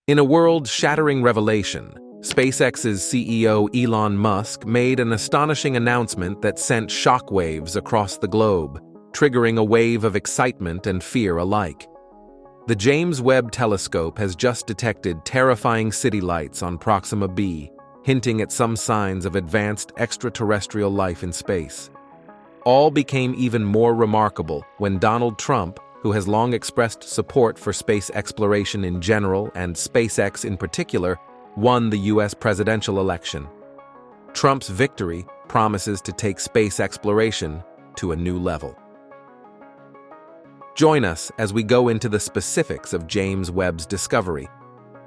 In a world-shattering revelation, SpaceX's CEO Elon Musk made an astonishing announcement that sent shockwaves across the globe, triggering a wave of excitement and fear alike. The James Webb Telescope has just detected terrifying city lights on Proxima B, hinting at some signs of advanced extraterrestrial life in space. All became even more remarkable when Donald Trump, who has long expressed support for space exploration in general and SpaceX in particular, won the U.S. presidential election. Trump's victory promises to take space exploration to a new level. Join us as we go into the specifics of James Webb's discovery,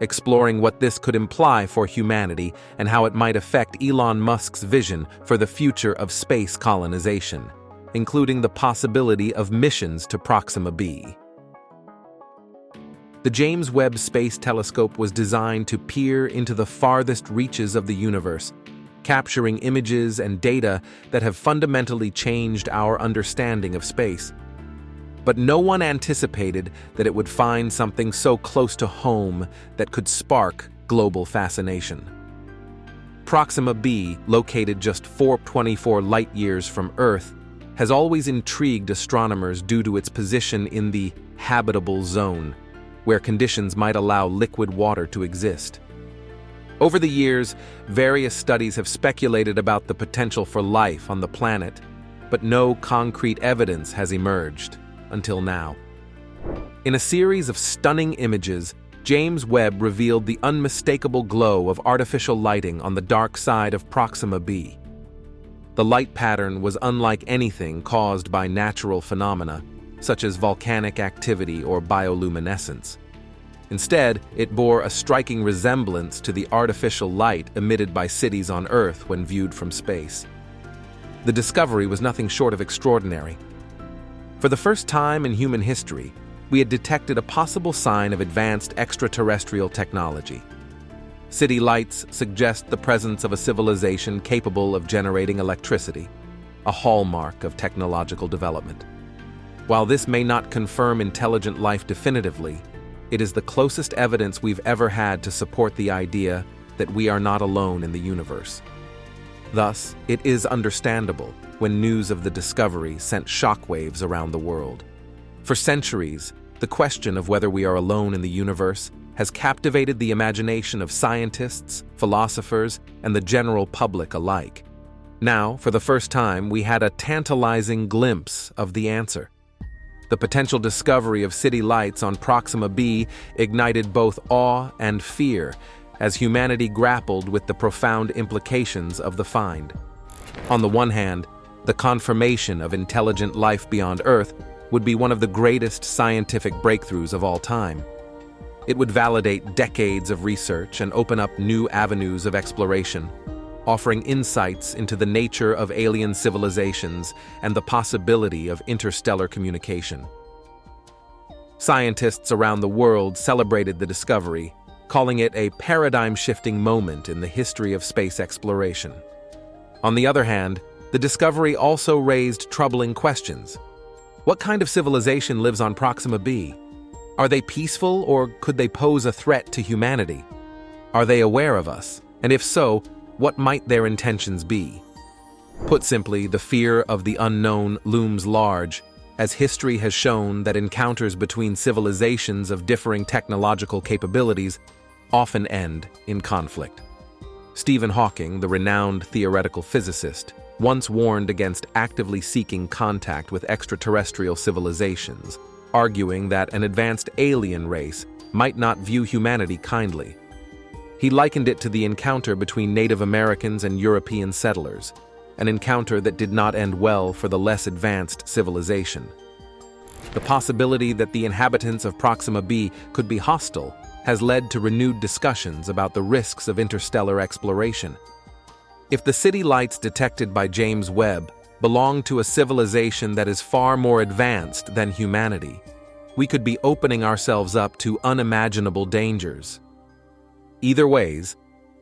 exploring what this could imply for humanity and how it might affect Elon Musk's vision for the future of space colonization, including the possibility of missions to Proxima B. The James Webb Space Telescope was designed to peer into the farthest reaches of the universe, capturing images and data that have fundamentally changed our understanding of space. But no one anticipated that it would find something so close to home that could spark global fascination. Proxima B, located just 424 light-years from Earth, has always intrigued astronomers due to its position in the habitable zone, where conditions might allow liquid water to exist. Over the years, various studies have speculated about the potential for life on the planet, but no concrete evidence has emerged until now. In a series of stunning images, James Webb revealed the unmistakable glow of artificial lighting on the dark side of Proxima B. The light pattern was unlike anything caused by natural phenomena, such as volcanic activity or bioluminescence. Instead, it bore a striking resemblance to the artificial light emitted by cities on Earth when viewed from space. The discovery was nothing short of extraordinary. For the first time in human history, we had detected a possible sign of advanced extraterrestrial technology. City lights suggest the presence of a civilization capable of generating electricity, a hallmark of technological development. While this may not confirm intelligent life definitively, it is the closest evidence we've ever had to support the idea that we are not alone in the universe. Thus, it is understandable when news of the discovery sent shockwaves around the world. For centuries, the question of whether we are alone in the universe has captivated the imagination of scientists, philosophers, and the general public alike. Now, for the first time, we had a tantalizing glimpse of the answer. The potential discovery of city lights on Proxima B ignited both awe and fear as humanity grappled with the profound implications of the find. On the one hand, the confirmation of intelligent life beyond Earth would be one of the greatest scientific breakthroughs of all time. It would validate decades of research and open up new avenues of exploration, offering insights into the nature of alien civilizations and the possibility of interstellar communication. Scientists around the world celebrated the discovery, calling it a paradigm-shifting moment in the history of space exploration. On the other hand, the discovery also raised troubling questions. What kind of civilization lives on Proxima B? Are they peaceful, or could they pose a threat to humanity? Are they aware of us? And if so, what might their intentions be? Put simply, the fear of the unknown looms large, as history has shown that encounters between civilizations of differing technological capabilities often end in conflict. Stephen Hawking, the renowned theoretical physicist, once warned against actively seeking contact with extraterrestrial civilizations, arguing that an advanced alien race might not view humanity kindly. He likened it to the encounter between Native Americans and European settlers, an encounter that did not end well for the less advanced civilization. The possibility that the inhabitants of Proxima B could be hostile has led to renewed discussions about the risks of interstellar exploration. If the city lights detected by James Webb belong to a civilization that is far more advanced than humanity, we could be opening ourselves up to unimaginable dangers. Either ways,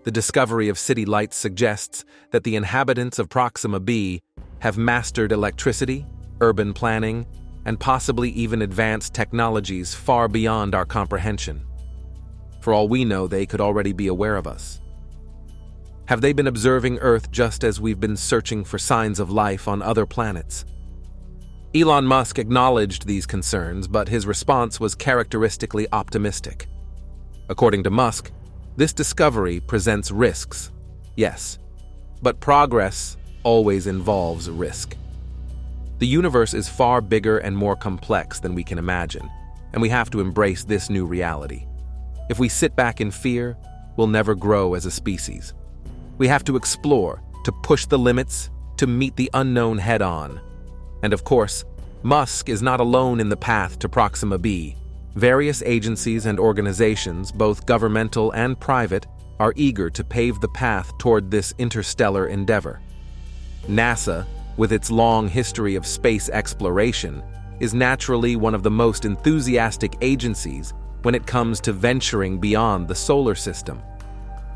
the discovery of city lights suggests that the inhabitants of Proxima B have mastered electricity, urban planning, and possibly even advanced technologies far beyond our comprehension. For all we know, they could already be aware of us. Have they been observing Earth just as we've been searching for signs of life on other planets? Elon Musk acknowledged these concerns, but his response was characteristically optimistic. According to Musk, this discovery presents risks, yes, but progress always involves risk. The universe is far bigger and more complex than we can imagine, and we have to embrace this new reality. If we sit back in fear, we'll never grow as a species. We have to explore, to push the limits, to meet the unknown head-on. And of course, Musk is not alone in the path to Proxima B. Various agencies and organizations, both governmental and private, are eager to pave the path toward this interstellar endeavor. NASA, with its long history of space exploration, is naturally one of the most enthusiastic agencies when it comes to venturing beyond the solar system.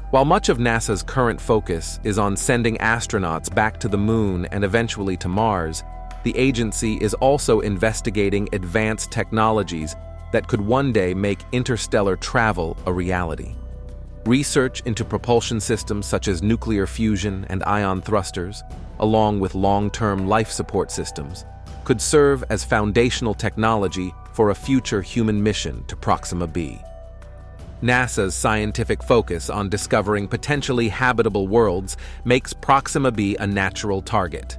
While much of NASA's current focus is on sending astronauts back to the Moon and eventually to Mars, the agency is also investigating advanced technologies that could one day make interstellar travel a reality. Research into propulsion systems such as nuclear fusion and ion thrusters, along with long-term life support systems, could serve as foundational technology for a future human mission to Proxima B. NASA's scientific focus on discovering potentially habitable worlds makes Proxima B a natural target.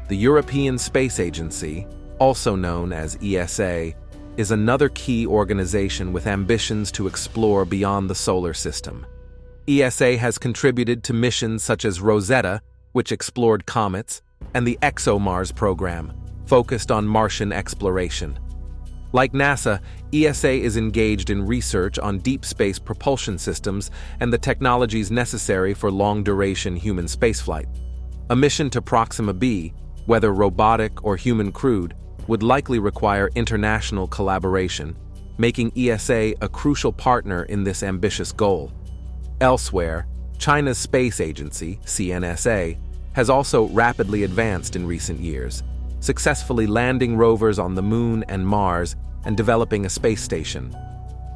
The European Space Agency, also known as ESA, is another key organization with ambitions to explore beyond the solar system. ESA has contributed to missions such as Rosetta, which explored comets, and the ExoMars program, focused on Martian exploration. Like NASA, ESA is engaged in research on deep space propulsion systems and the technologies necessary for long-duration human spaceflight. A mission to Proxima B, whether robotic or human-crewed, would likely require international collaboration, making ESA a crucial partner in this ambitious goal. Elsewhere, China's space agency, CNSA, has also rapidly advanced in recent years, successfully landing rovers on the Moon and Mars and developing a space station.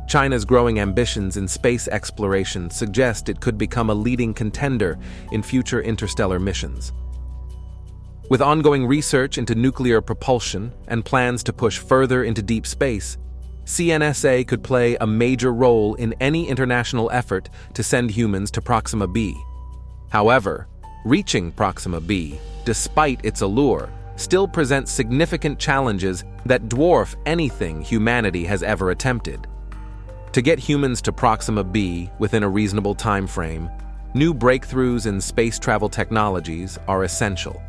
China's growing ambitions in space exploration suggest it could become a leading contender in future interstellar missions. With ongoing research into nuclear propulsion and plans to push further into deep space, CNSA could play a major role in any international effort to send humans to Proxima B. However, reaching Proxima B, despite its allure, still presents significant challenges that dwarf anything humanity has ever attempted. To get humans to Proxima B within a reasonable time frame, new breakthroughs in space travel technologies are essential.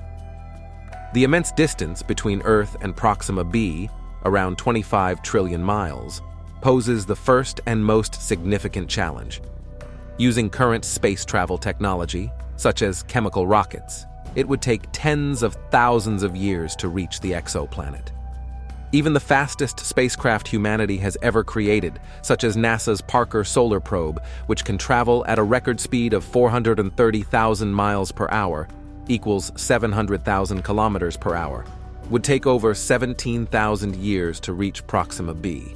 The immense distance between Earth and Proxima B, around 25 trillion miles, poses the first and most significant challenge. Using current space travel technology, such as chemical rockets, it would take tens of thousands of years to reach the exoplanet. Even the fastest spacecraft humanity has ever created, such as NASA's Parker Solar Probe, which can travel at a record speed of 430,000 miles per hour, equals 700,000 kilometers per hour, would take over 17,000 years to reach Proxima B.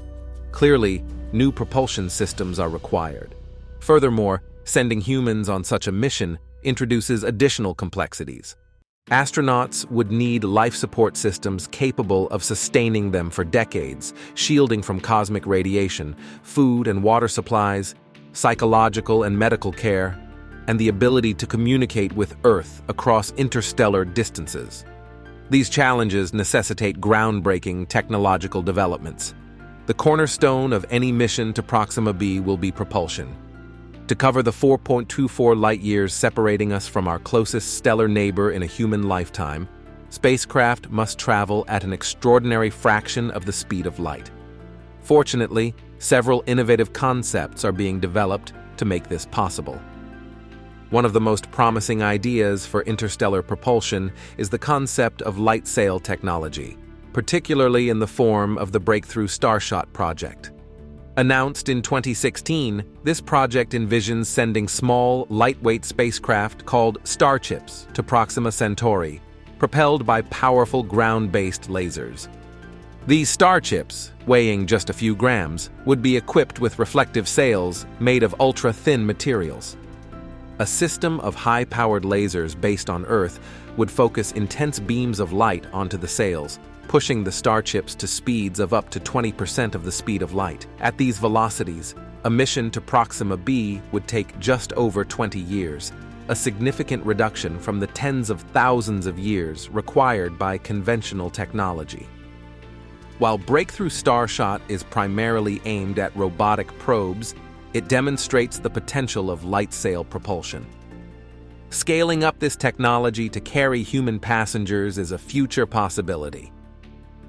Clearly, new propulsion systems are required. Furthermore, sending humans on such a mission introduces additional complexities. Astronauts would need life support systems capable of sustaining them for decades, shielding from cosmic radiation, food and water supplies, psychological and medical care, and the ability to communicate with Earth across interstellar distances. These challenges necessitate groundbreaking technological developments. The cornerstone of any mission to Proxima B will be propulsion. To cover the 4.24 light-years separating us from our closest stellar neighbor in a human lifetime, spacecraft must travel at an extraordinary fraction of the speed of light. Fortunately, several innovative concepts are being developed to make this possible. One of the most promising ideas for interstellar propulsion is the concept of light sail technology, particularly in the form of the breakthrough Starshot project. Announced in 2016, this project envisions sending small, lightweight spacecraft called starships to Proxima Centauri, propelled by powerful ground-based lasers. These star chips, weighing just a few grams, would be equipped with reflective sails made of ultra-thin materials. A system of high-powered lasers based on Earth would focus intense beams of light onto the sails, pushing the star chips to speeds of up to 20% of the speed of light. At these velocities, a mission to Proxima B would take just over 20 years, a significant reduction from the tens of thousands of years required by conventional technology. While Breakthrough Starshot is primarily aimed at robotic probes, it demonstrates the potential of light sail propulsion. Scaling up this technology to carry human passengers is a future possibility.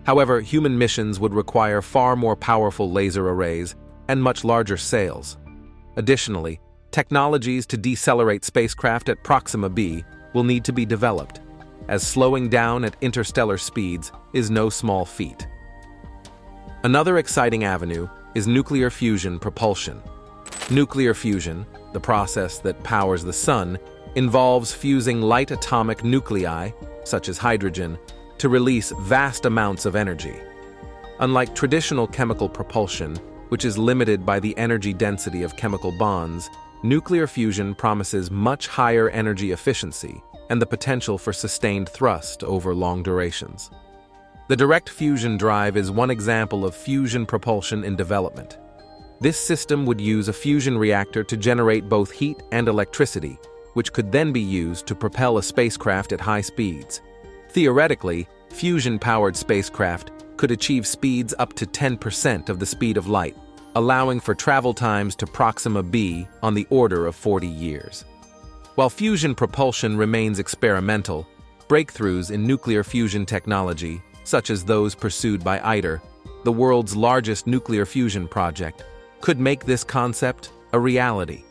However, human missions would require far more powerful laser arrays and much larger sails. Additionally, technologies to decelerate spacecraft at Proxima B will need to be developed, as slowing down at interstellar speeds is no small feat. Another exciting avenue is nuclear fusion propulsion. Nuclear fusion, the process that powers the sun, involves fusing light atomic nuclei, such as hydrogen, to release vast amounts of energy. Unlike traditional chemical propulsion, which is limited by the energy density of chemical bonds, nuclear fusion promises much higher energy efficiency and the potential for sustained thrust over long durations. The direct fusion drive is one example of fusion propulsion in development. This system would use a fusion reactor to generate both heat and electricity, which could then be used to propel a spacecraft at high speeds. Theoretically, fusion-powered spacecraft could achieve speeds up to 10% of the speed of light, allowing for travel times to Proxima B on the order of 40 years. While fusion propulsion remains experimental, breakthroughs in nuclear fusion technology, such as those pursued by ITER, the world's largest nuclear fusion project, could make this concept a reality.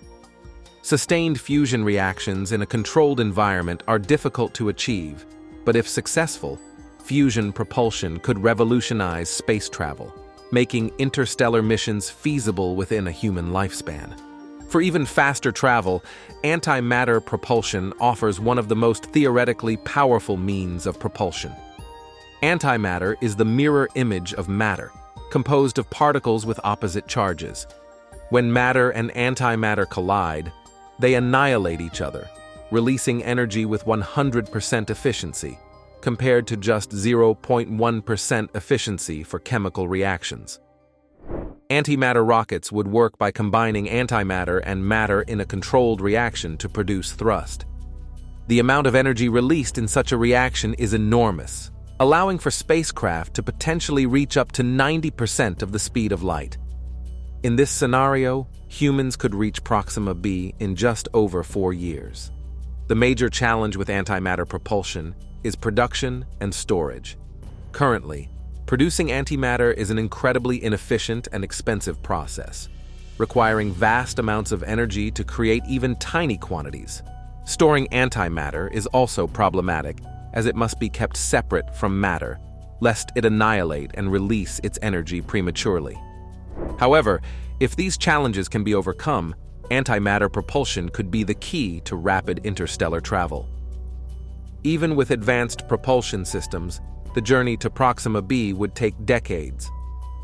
Sustained fusion reactions in a controlled environment are difficult to achieve, but if successful, fusion propulsion could revolutionize space travel, making interstellar missions feasible within a human lifespan. For even faster travel, antimatter propulsion offers one of the most theoretically powerful means of propulsion. Antimatter is the mirror image of matter, composed of particles with opposite charges. When matter and antimatter collide, they annihilate each other, releasing energy with 100% efficiency, compared to just 0.1% efficiency for chemical reactions. Antimatter rockets would work by combining antimatter and matter in a controlled reaction to produce thrust. The amount of energy released in such a reaction is enormous, allowing for spacecraft to potentially reach up to 90% of the speed of light. In this scenario, humans could reach Proxima B in just over 4 years. The major challenge with antimatter propulsion is production and storage. Currently, producing antimatter is an incredibly inefficient and expensive process, requiring vast amounts of energy to create even tiny quantities. Storing antimatter is also problematic, as it must be kept separate from matter, lest it annihilate and release its energy prematurely. However, if these challenges can be overcome, antimatter propulsion could be the key to rapid interstellar travel. Even with advanced propulsion systems, the journey to Proxima B would take decades,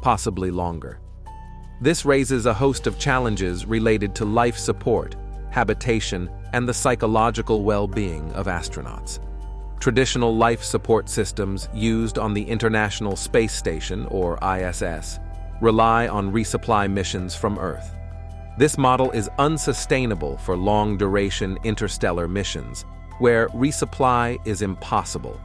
possibly longer. This raises a host of challenges related to life support, habitation, and the psychological well-being of astronauts. Traditional life support systems used on the International Space Station, or ISS, rely on resupply missions from Earth. This model is unsustainable for long-duration interstellar missions, where resupply is impossible.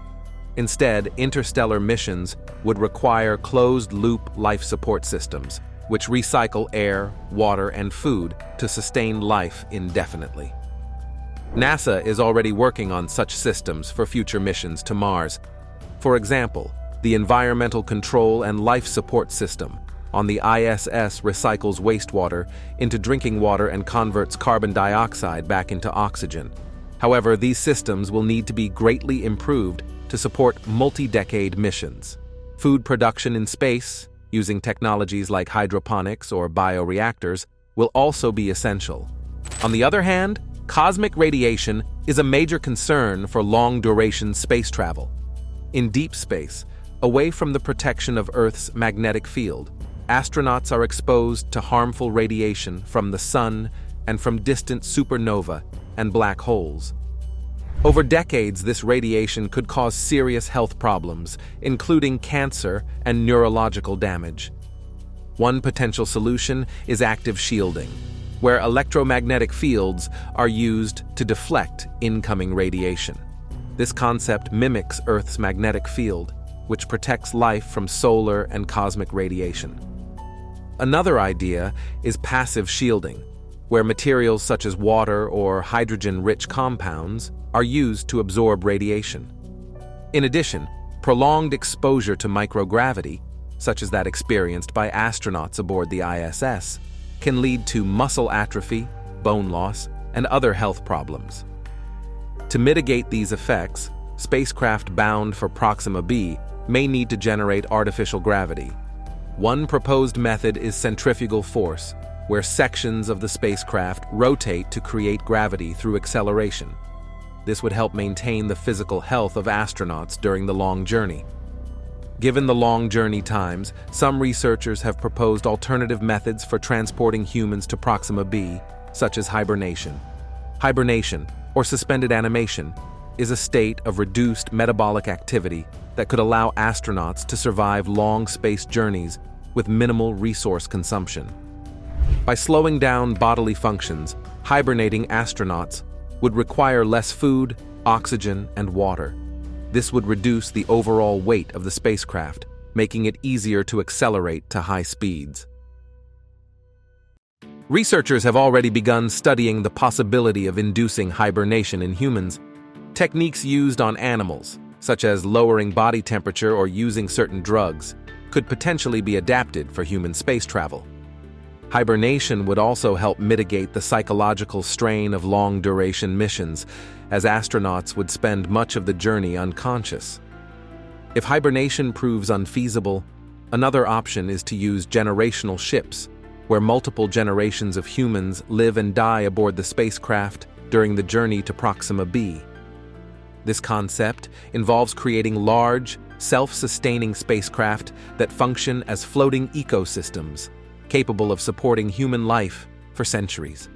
Instead, interstellar missions would require closed-loop life support systems, which recycle air, water, and food to sustain life indefinitely. NASA is already working on such systems for future missions to Mars. For example, the Environmental Control and Life Support System on the ISS recycles wastewater into drinking water and converts carbon dioxide back into oxygen. However, these systems will need to be greatly improved to support multi-decade missions. Food production in space, using technologies like hydroponics or bioreactors, will also be essential. On the other hand, cosmic radiation is a major concern for long-duration space travel. In deep space, Away from the protection of Earth's magnetic field, astronauts are exposed to harmful radiation from the sun and from distant supernova and black holes. Over decades, this radiation could cause serious health problems, including cancer and neurological damage. One potential solution is active shielding, where electromagnetic fields are used to deflect incoming radiation. This concept mimics Earth's magnetic field, which protects life from solar and cosmic radiation. Another idea is passive shielding, where materials such as water or hydrogen-rich compounds are used to absorb radiation. In addition, prolonged exposure to microgravity, such as that experienced by astronauts aboard the ISS, can lead to muscle atrophy, bone loss, and other health problems. To mitigate these effects, spacecraft bound for Proxima B may need to generate artificial gravity. One proposed method is centrifugal force, where sections of the spacecraft rotate to create gravity through acceleration. This would help maintain the physical health of astronauts during the long journey. Given the long journey times, some researchers have proposed alternative methods for transporting humans to Proxima B, such as hibernation. Hibernation, or suspended animation, is a state of reduced metabolic activity that could allow astronauts to survive long space journeys with minimal resource consumption. By slowing down bodily functions, hibernating astronauts would require less food, oxygen, and water. This would reduce the overall weight of the spacecraft, making it easier to accelerate to high speeds. Researchers have already begun studying the possibility of inducing hibernation in humans. Techniques used on animals, such as lowering body temperature or using certain drugs, could potentially be adapted for human space travel. Hibernation would also help mitigate the psychological strain of long-duration missions, as astronauts would spend much of the journey unconscious. If hibernation proves unfeasible, another option is to use generational ships, where multiple generations of humans live and die aboard the spacecraft during the journey to Proxima B. This concept involves creating large, self-sustaining spacecraft that function as floating ecosystems, capable of supporting human life for centuries.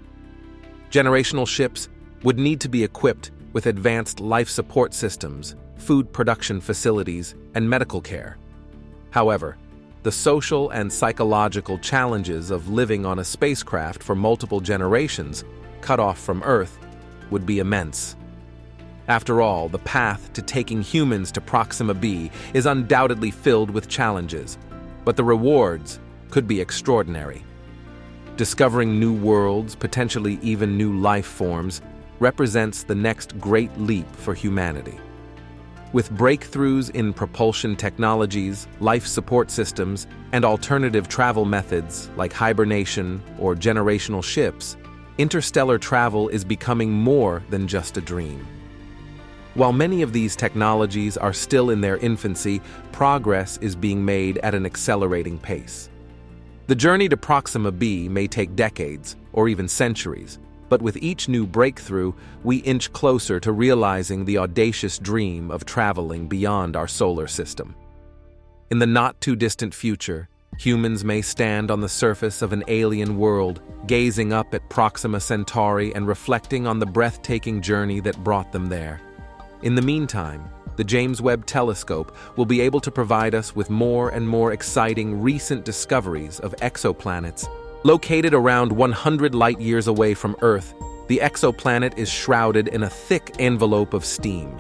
Generational ships would need to be equipped with advanced life support systems, food production facilities, and medical care. However, the social and psychological challenges of living on a spacecraft for multiple generations, cut off from Earth, would be immense. After all, the path to taking humans to Proxima B is undoubtedly filled with challenges, but the rewards could be extraordinary. Discovering new worlds, potentially even new life forms, represents the next great leap for humanity. With breakthroughs in propulsion technologies, life support systems, and alternative travel methods like hibernation or generational ships, interstellar travel is becoming more than just a dream. While many of these technologies are still in their infancy, progress is being made at an accelerating pace. The journey to Proxima B may take decades, or even centuries, but with each new breakthrough, we inch closer to realizing the audacious dream of traveling beyond our solar system. In the not-too-distant future, humans may stand on the surface of an alien world, gazing up at Proxima Centauri and reflecting on the breathtaking journey that brought them there. In the meantime, the James Webb Telescope will be able to provide us with more and more exciting recent discoveries of exoplanets. Located around 100 light-years away from Earth, the exoplanet is shrouded in a thick envelope of steam.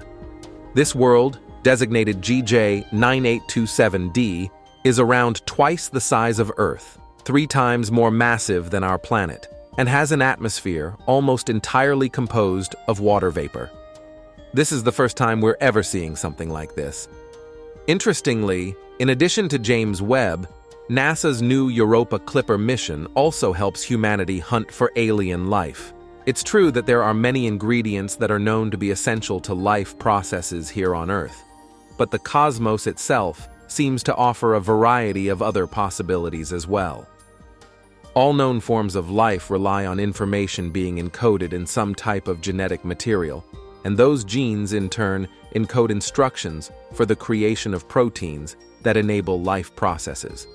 This world, designated GJ 9827d, is around twice the size of Earth, 3 times more massive than our planet, and has an atmosphere almost entirely composed of water vapor. This is the first time we're ever seeing something like this. Interestingly, in addition to James Webb, NASA's new Europa Clipper mission also helps humanity hunt for alien life. It's true that there are many ingredients that are known to be essential to life processes here on Earth, but the cosmos itself seems to offer a variety of other possibilities as well. All known forms of life rely on information being encoded in some type of genetic material. and those genes, in turn, encode instructions for the creation of proteins that enable life processes.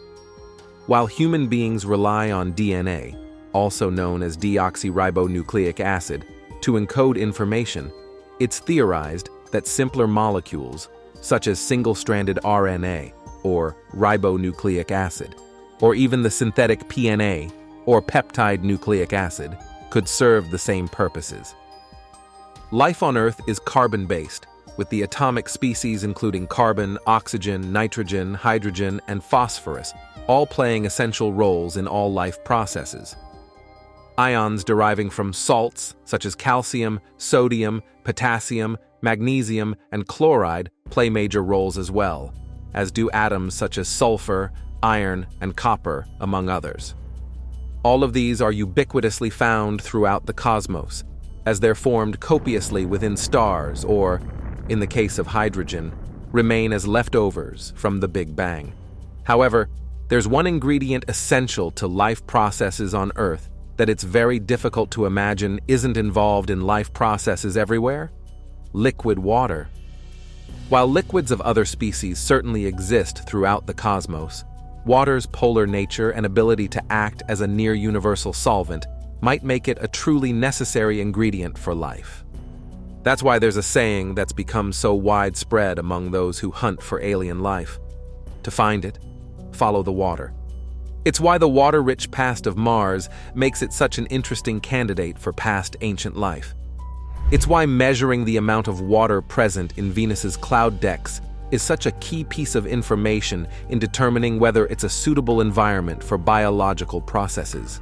While human beings rely on DNA, also known as deoxyribonucleic acid, to encode information, it's theorized that simpler molecules, such as single-stranded RNA, or ribonucleic acid, or even the synthetic PNA, or peptide nucleic acid, could serve the same purposes. Life on Earth is carbon-based, with the atomic species including carbon, oxygen, nitrogen, hydrogen, and phosphorus, all playing essential roles in all life processes. Ions deriving from salts, such as calcium, sodium, potassium, magnesium, and chloride, play major roles as well, as do atoms such as sulfur, iron, and copper, among others. All of these are ubiquitously found throughout the cosmos, as they're formed copiously within stars or, in the case of hydrogen, remain as leftovers from the Big Bang. However, there's one ingredient essential to life processes on Earth that it's very difficult to imagine isn't involved in life processes everywhere: liquid water. While liquids of other species certainly exist throughout the cosmos, water's polar nature and ability to act as a near-universal solvent might make it a truly necessary ingredient for life. That's why there's a saying that's become so widespread among those who hunt for alien life: to find it, follow the water. It's why the water-rich past of Mars makes it such an interesting candidate for past ancient life. It's why measuring the amount of water present in Venus's cloud decks is such a key piece of information in determining whether it's a suitable environment for biological processes.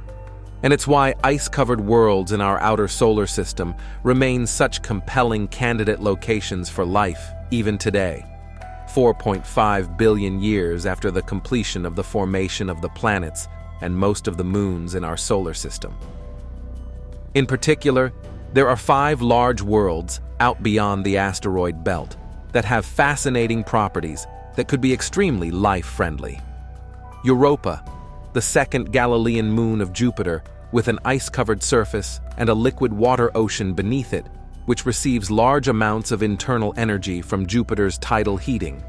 And it's why ice-covered worlds in our outer solar system remain such compelling candidate locations for life even today, 4.5 billion years after the completion of the formation of the planets and most of the moons in our solar system. In particular, there are 5 large worlds out beyond the asteroid belt that have fascinating properties that could be extremely life-friendly. Europa, the second Galilean moon of Jupiter, with an ice-covered surface and a liquid water ocean beneath it, which receives large amounts of internal energy from Jupiter's tidal heating.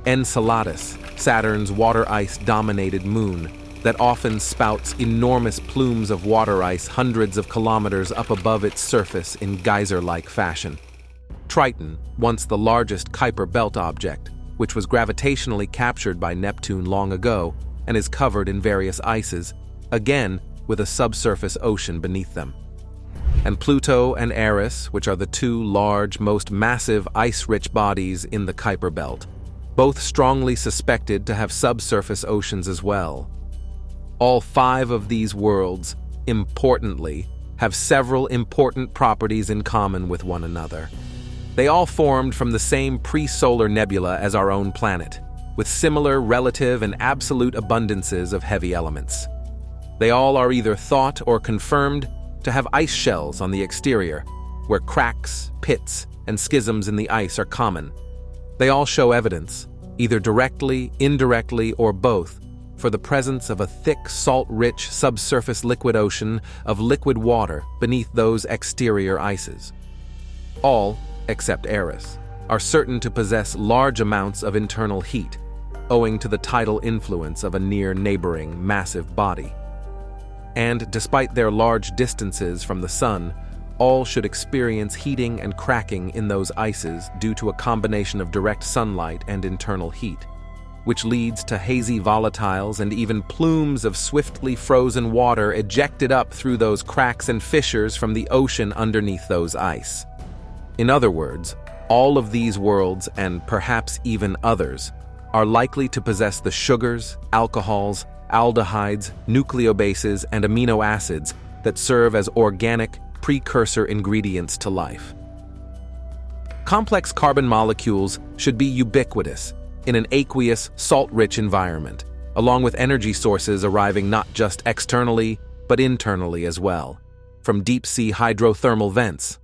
Enceladus, Saturn's water ice-dominated moon, that often spouts enormous plumes of water ice hundreds of kilometers up above its surface in geyser-like fashion. Triton, once the largest Kuiper Belt object, which was gravitationally captured by Neptune long ago and is covered in various ices, again with a subsurface ocean beneath them. And Pluto and Eris, which are the 2 large, most massive ice-rich bodies in the Kuiper Belt, both strongly suspected to have subsurface oceans as well. All 5 of these worlds, importantly, have several important properties in common with one another. They all formed from the same pre-solar nebula as our own planet, with similar relative and absolute abundances of heavy elements. They all are either thought or confirmed to have ice shells on the exterior, where cracks, pits, and schisms in the ice are common. They all show evidence, either directly, indirectly, or both, for the presence of a thick, salt-rich subsurface liquid ocean of liquid water beneath those exterior ices. All, except Eris, are certain to possess large amounts of internal heat, owing to the tidal influence of a near-neighboring massive body. And despite their large distances from the Sun, all should experience heating and cracking in those ices due to a combination of direct sunlight and internal heat, which leads to hazy volatiles and even plumes of swiftly frozen water ejected up through those cracks and fissures from the ocean underneath those ice. In other words, all of these worlds, and perhaps even others, are likely to possess the sugars, alcohols, aldehydes, nucleobases, and amino acids that serve as organic, precursor ingredients to life. Complex carbon molecules should be ubiquitous in an aqueous, salt-rich environment, along with energy sources arriving not just externally, but internally as well, from deep-sea hydrothermal vents.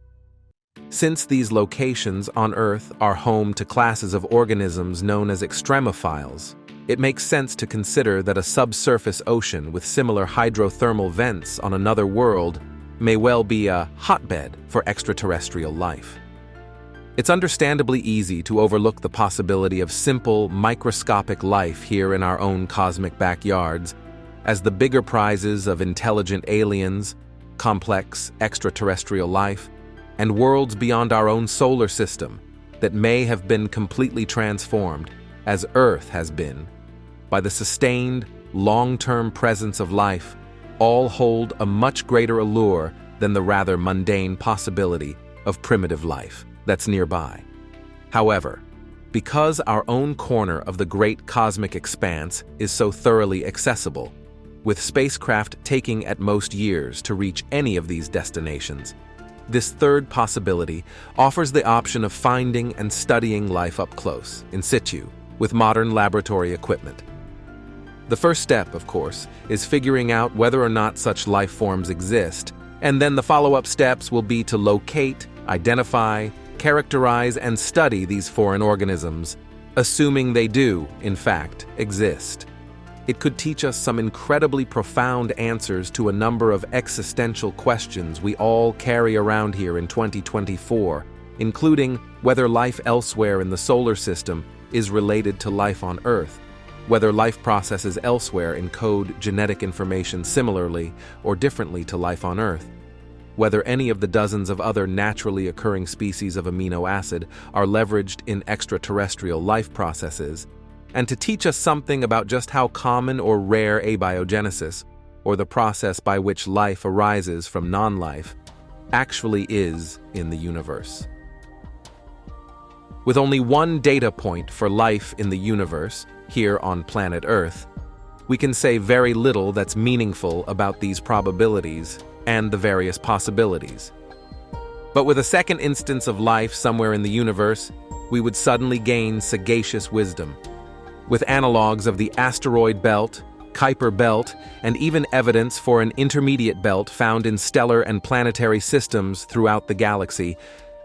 Since these locations on Earth are home to classes of organisms known as extremophiles, it makes sense to consider that a subsurface ocean with similar hydrothermal vents on another world may well be a hotbed for extraterrestrial life. It's understandably easy to overlook the possibility of simple, microscopic life here in our own cosmic backyards, as the bigger prizes of intelligent aliens, complex extraterrestrial life, and worlds beyond our own solar system that may have been completely transformed, as Earth has been, by the sustained, long-term presence of life, all hold a much greater allure than the rather mundane possibility of primitive life that's nearby. However, because our own corner of the great cosmic expanse is so thoroughly accessible, with spacecraft taking at most years to reach any of these destinations, this third possibility offers the option of finding and studying life up close, in situ, with modern laboratory equipment. The first step, of course, is figuring out whether or not such life forms exist, and then the follow-up steps will be to locate, identify, characterize, and study these foreign organisms, assuming they do, in fact, exist. It could teach us some incredibly profound answers to a number of existential questions we all carry around here in 2024, including whether life elsewhere in the solar system is related to life on Earth, whether life processes elsewhere encode genetic information similarly or differently to life on Earth, whether any of the dozens of other naturally occurring species of amino acid are leveraged in extraterrestrial life processes, and to teach us something about just how common or rare abiogenesis, or the process by which life arises from non-life, actually is in the universe. With only one data point for life in the universe, here on planet Earth, we can say very little that's meaningful about these probabilities and the various possibilities. But with a second instance of life somewhere in the universe, we would suddenly gain sagacious wisdom. With analogs of the asteroid belt, Kuiper belt, and even evidence for an intermediate belt found in stellar and planetary systems throughout the galaxy,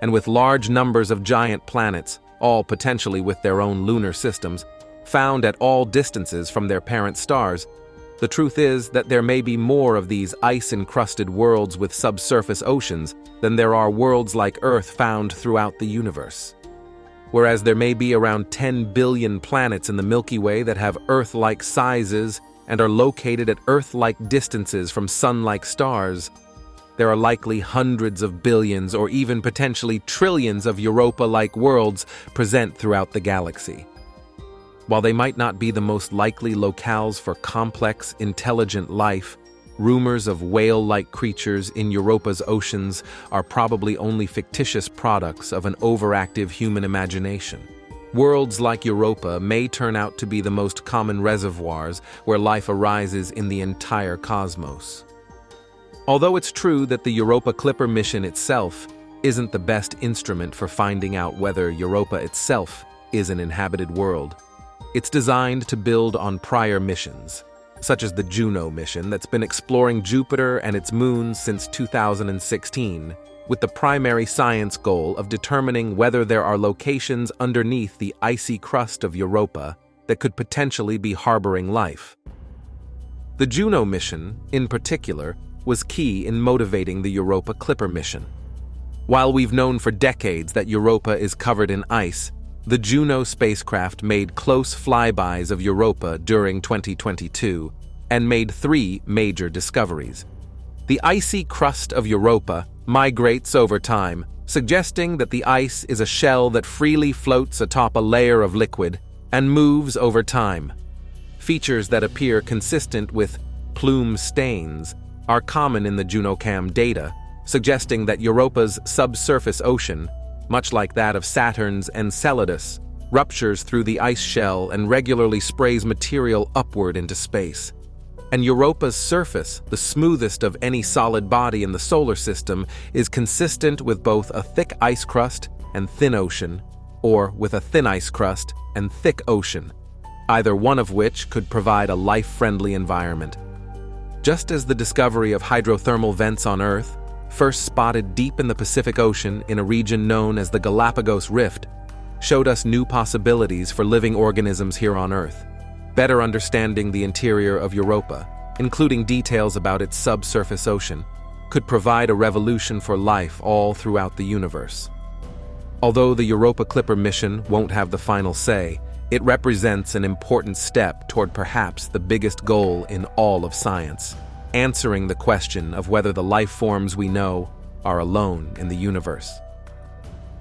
and with large numbers of giant planets, all potentially with their own lunar systems, found at all distances from their parent stars, the truth is that there may be more of these ice-encrusted worlds with subsurface oceans than there are worlds like Earth found throughout the universe. Whereas there may be around 10 billion planets in the Milky Way that have Earth-like sizes and are located at Earth-like distances from Sun-like stars, there are likely hundreds of billions or even potentially trillions of Europa-like worlds present throughout the galaxy. While they might not be the most likely locales for complex, intelligent life, rumors of whale-like creatures in Europa's oceans are probably only fictitious products of an overactive human imagination. Worlds like Europa may turn out to be the most common reservoirs where life arises in the entire cosmos. Although it's true that the Europa Clipper mission itself isn't the best instrument for finding out whether Europa itself is an inhabited world, it's designed to build on prior missions, such as the Juno mission that's been exploring Jupiter and its moons since 2016, with the primary science goal of determining whether there are locations underneath the icy crust of Europa that could potentially be harboring life. The Juno mission, in particular, was key in motivating the Europa Clipper mission. While we've known for decades that Europa is covered in ice, the Juno spacecraft made close flybys of Europa during 2022 and made 3 major discoveries. The icy crust of Europa migrates over time, suggesting that the ice is a shell that freely floats atop a layer of liquid and moves over time. Features that appear consistent with plume stains are common in the JunoCam data, suggesting that Europa's subsurface ocean, much like that of Saturn's Enceladus, ruptures through the ice shell and regularly sprays material upward into space. And Europa's surface, the smoothest of any solid body in the solar system, is consistent with both a thick ice crust and thin ocean, or with a thin ice crust and thick ocean, either one of which could provide a life-friendly environment. Just as the discovery of hydrothermal vents on Earth, first spotted deep in the Pacific Ocean in a region known as the Galapagos Rift, showed us new possibilities for living organisms here on Earth. Better understanding the interior of Europa, including details about its subsurface ocean, could provide a revolution for life all throughout the universe. Although the Europa Clipper mission won't have the final say, it represents an important step toward perhaps the biggest goal in all of science, answering the question of whether the life forms we know are alone in the universe.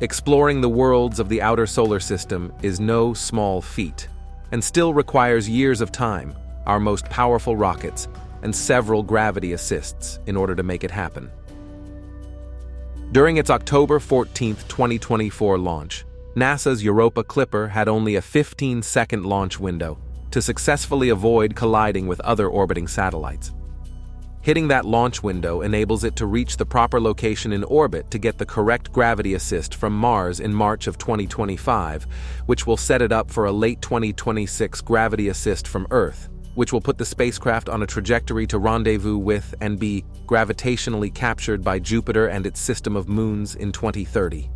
Exploring the worlds of the outer solar system is no small feat, and still requires years of time, our most powerful rockets, and several gravity assists in order to make it happen. During its October 14, 2024 launch, NASA's Europa Clipper had only a 15-second launch window to successfully avoid colliding with other orbiting satellites. Hitting that launch window enables it to reach the proper location in orbit to get the correct gravity assist from Mars in March of 2025, which will set it up for a late 2026 gravity assist from Earth, which will put the spacecraft on a trajectory to rendezvous with and be gravitationally captured by Jupiter and its system of moons in 2030.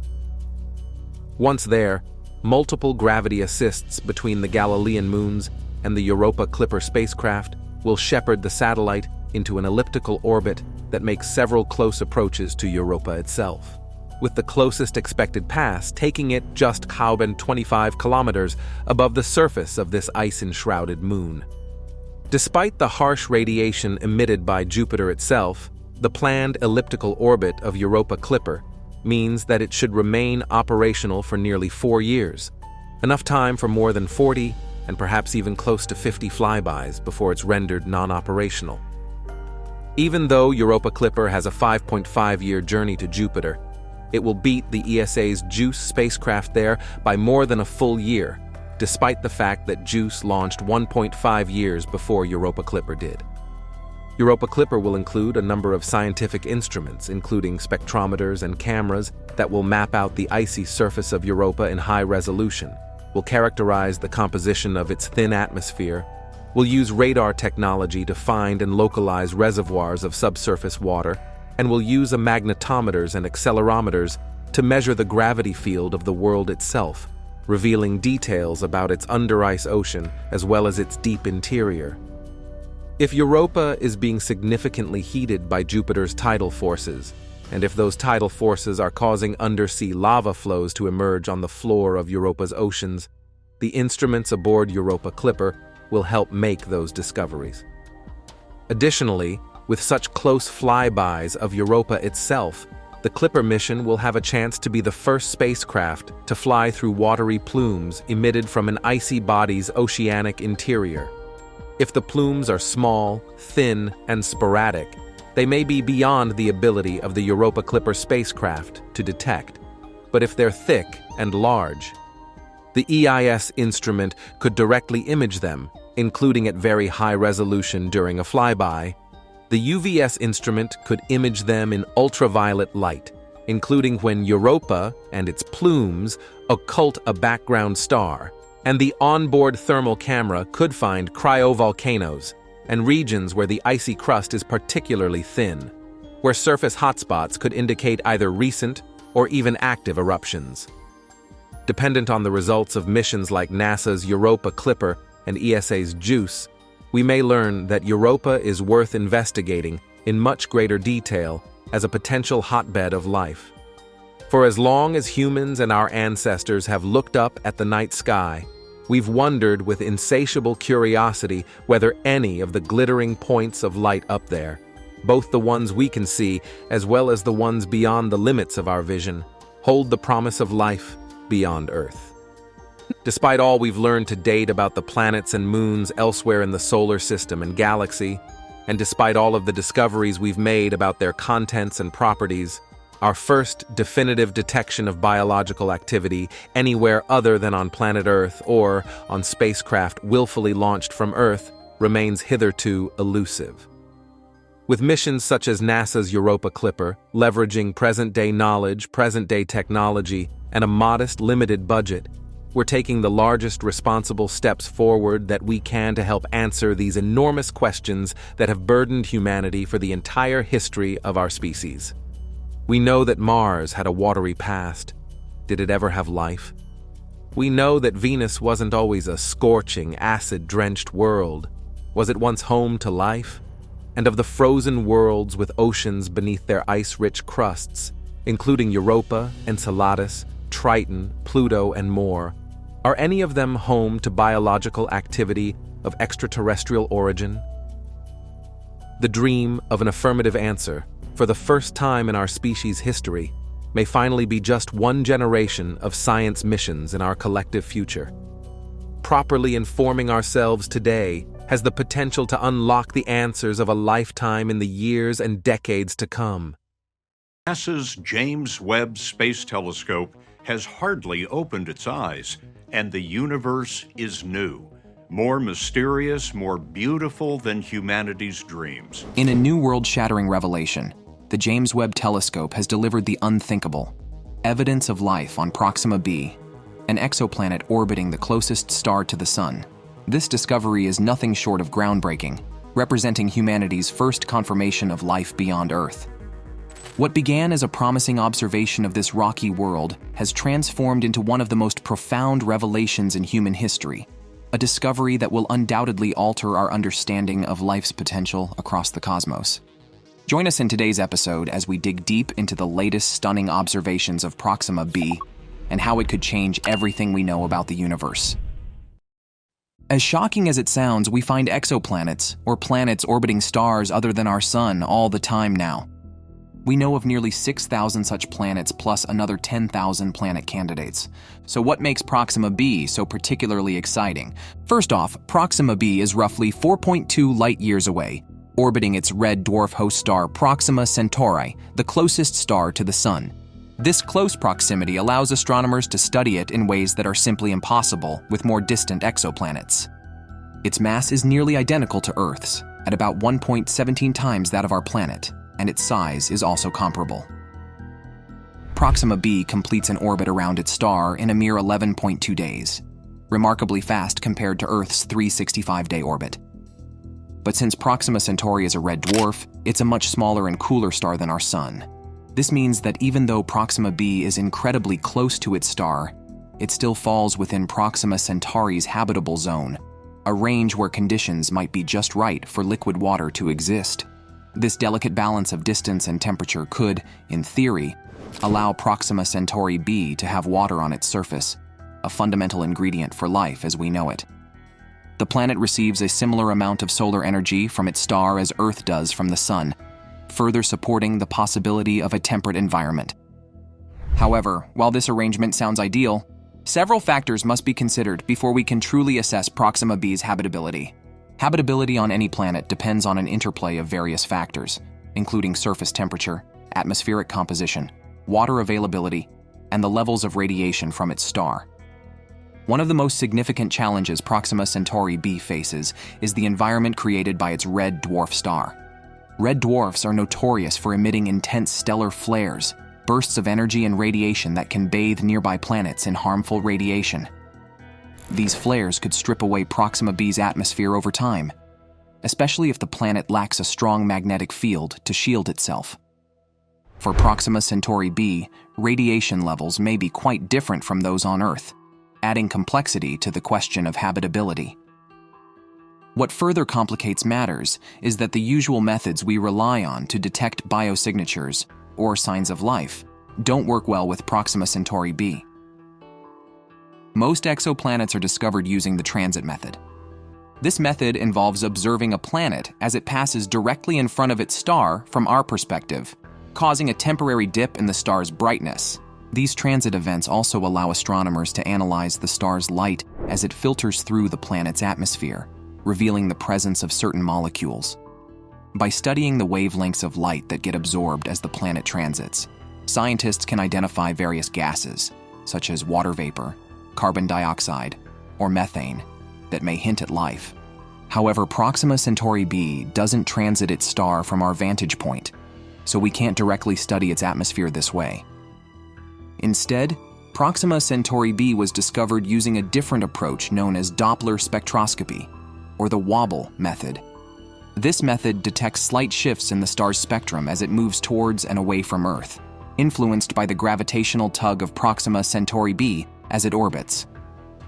Once there, multiple gravity assists between the Galilean moons and the Europa Clipper spacecraft will shepherd the satellite into an elliptical orbit that makes several close approaches to Europa itself, with the closest expected pass taking it just 25 kilometers above the surface of this ice-enshrouded moon. Despite the harsh radiation emitted by Jupiter itself, the planned elliptical orbit of Europa Clipper means that it should remain operational for nearly 4 years, enough time for more than 40 and perhaps even close to 50 flybys before it's rendered non-operational. Even though Europa Clipper has a 5.5-year journey to Jupiter, it will beat the ESA's JUICE spacecraft there by more than a full year, despite the fact that JUICE launched 1.5 years before Europa Clipper did. Europa Clipper will include a number of scientific instruments, including spectrometers and cameras that will map out the icy surface of Europa in high resolution, will characterize the composition of its thin atmosphere, will use radar technology to find and localize reservoirs of subsurface water, and will use magnetometers and accelerometers to measure the gravity field of the world itself, revealing details about its under-ice ocean as well as its deep interior. If Europa is being significantly heated by Jupiter's tidal forces, and if those tidal forces are causing undersea lava flows to emerge on the floor of Europa's oceans, the instruments aboard Europa Clipper will help make those discoveries. Additionally, with such close flybys of Europa itself, the Clipper mission will have a chance to be the first spacecraft to fly through watery plumes emitted from an icy body's oceanic interior. If the plumes are small, thin, and sporadic, they may be beyond the ability of the Europa Clipper spacecraft to detect. But if they're thick and large, the EIS instrument could directly image them, including at very high resolution during a flyby. The UVS instrument could image them in ultraviolet light, including when Europa and its plumes occult a background star, and the onboard thermal camera could find cryovolcanoes and regions where the icy crust is particularly thin, where surface hotspots could indicate either recent or even active eruptions. Dependent on the results of missions like NASA's Europa Clipper and ESA's JUICE, we may learn that Europa is worth investigating in much greater detail as a potential hotbed of life. For as long as humans and our ancestors have looked up at the night sky, we've wondered with insatiable curiosity whether any of the glittering points of light up there, both the ones we can see as well as the ones beyond the limits of our vision, hold the promise of life beyond Earth. Despite all we've learned to date about the planets and moons elsewhere in the solar system and galaxy, and despite all of the discoveries we've made about their contents and properties, our first definitive detection of biological activity anywhere other than on planet Earth or on spacecraft willfully launched from Earth remains hitherto elusive. With missions such as NASA's Europa Clipper, leveraging present-day knowledge, present-day technology, and a modest, limited budget, we're taking the largest responsible steps forward that we can to help answer these enormous questions that have burdened humanity for the entire history of our species. We know that Mars had a watery past. Did it ever have life? We know that Venus wasn't always a scorching, acid-drenched world. Was it once home to life? And of the frozen worlds with oceans beneath their ice-rich crusts, including Europa, Enceladus, Triton, Pluto, and more, are any of them home to biological activity of extraterrestrial origin? The dream of an affirmative answer, for the first time in our species' history, may finally be just one generation of science missions in our collective future. Properly informing ourselves today has the potential to unlock the answers of a lifetime in the years and decades to come. NASA's James Webb Space Telescope has hardly opened its eyes, and the universe is new, more mysterious, more beautiful than humanity's dreams. In a new world-shattering revelation, the James Webb Telescope has delivered the unthinkable, evidence of life on Proxima B, an exoplanet orbiting the closest star to the Sun. This discovery is nothing short of groundbreaking, representing humanity's first confirmation of life beyond Earth. What began as a promising observation of this rocky world has transformed into one of the most profound revelations in human history, a discovery that will undoubtedly alter our understanding of life's potential across the cosmos. Join us in today's episode as we dig deep into the latest stunning observations of Proxima B and how it could change everything we know about the universe. As shocking as it sounds, we find exoplanets, or planets orbiting stars other than our Sun, all the time now. We know of nearly 6,000 such planets plus another 10,000 planet candidates. So what makes Proxima B so particularly exciting? First off, Proxima B is roughly 4.2 light-years away, orbiting its red dwarf host star Proxima Centauri, the closest star to the Sun. This close proximity allows astronomers to study it in ways that are simply impossible with more distant exoplanets. Its mass is nearly identical to Earth's, at about 1.17 times that of our planet, and its size is also comparable. Proxima B completes an orbit around its star in a mere 11.2 days, remarkably fast compared to Earth's 365-day orbit. But since Proxima Centauri is a red dwarf, it's a much smaller and cooler star than our Sun. This means that even though Proxima B is incredibly close to its star, it still falls within Proxima Centauri's habitable zone, a range where conditions might be just right for liquid water to exist. This delicate balance of distance and temperature could, in theory, allow Proxima Centauri B to have water on its surface, a fundamental ingredient for life as we know it. The planet receives a similar amount of solar energy from its star as Earth does from the Sun, further supporting the possibility of a temperate environment. However, while this arrangement sounds ideal, several factors must be considered before we can truly assess Proxima B's habitability. Habitability on any planet depends on an interplay of various factors, including surface temperature, atmospheric composition, water availability, and the levels of radiation from its star. One of the most significant challenges Proxima Centauri B faces is the environment created by its red dwarf star. Red dwarfs are notorious for emitting intense stellar flares, bursts of energy and radiation that can bathe nearby planets in harmful radiation. These flares could strip away Proxima B's atmosphere over time, especially if the planet lacks a strong magnetic field to shield itself. For Proxima Centauri B, radiation levels may be quite different from those on Earth, adding complexity to the question of habitability. What further complicates matters is that the usual methods we rely on to detect biosignatures, or signs of life, don't work well with Proxima Centauri B. Most exoplanets are discovered using the transit method. This method involves observing a planet as it passes directly in front of its star from our perspective, causing a temporary dip in the star's brightness. These transit events also allow astronomers to analyze the star's light as it filters through the planet's atmosphere, revealing the presence of certain molecules. By studying the wavelengths of light that get absorbed as the planet transits, scientists can identify various gases, such as water vapor, carbon dioxide, or methane, that may hint at life. However, Proxima Centauri B doesn't transit its star from our vantage point, so we can't directly study its atmosphere this way. Instead, Proxima Centauri B was discovered using a different approach known as Doppler spectroscopy, or the wobble method. This method detects slight shifts in the star's spectrum as it moves towards and away from Earth, influenced by the gravitational tug of Proxima Centauri B as it orbits.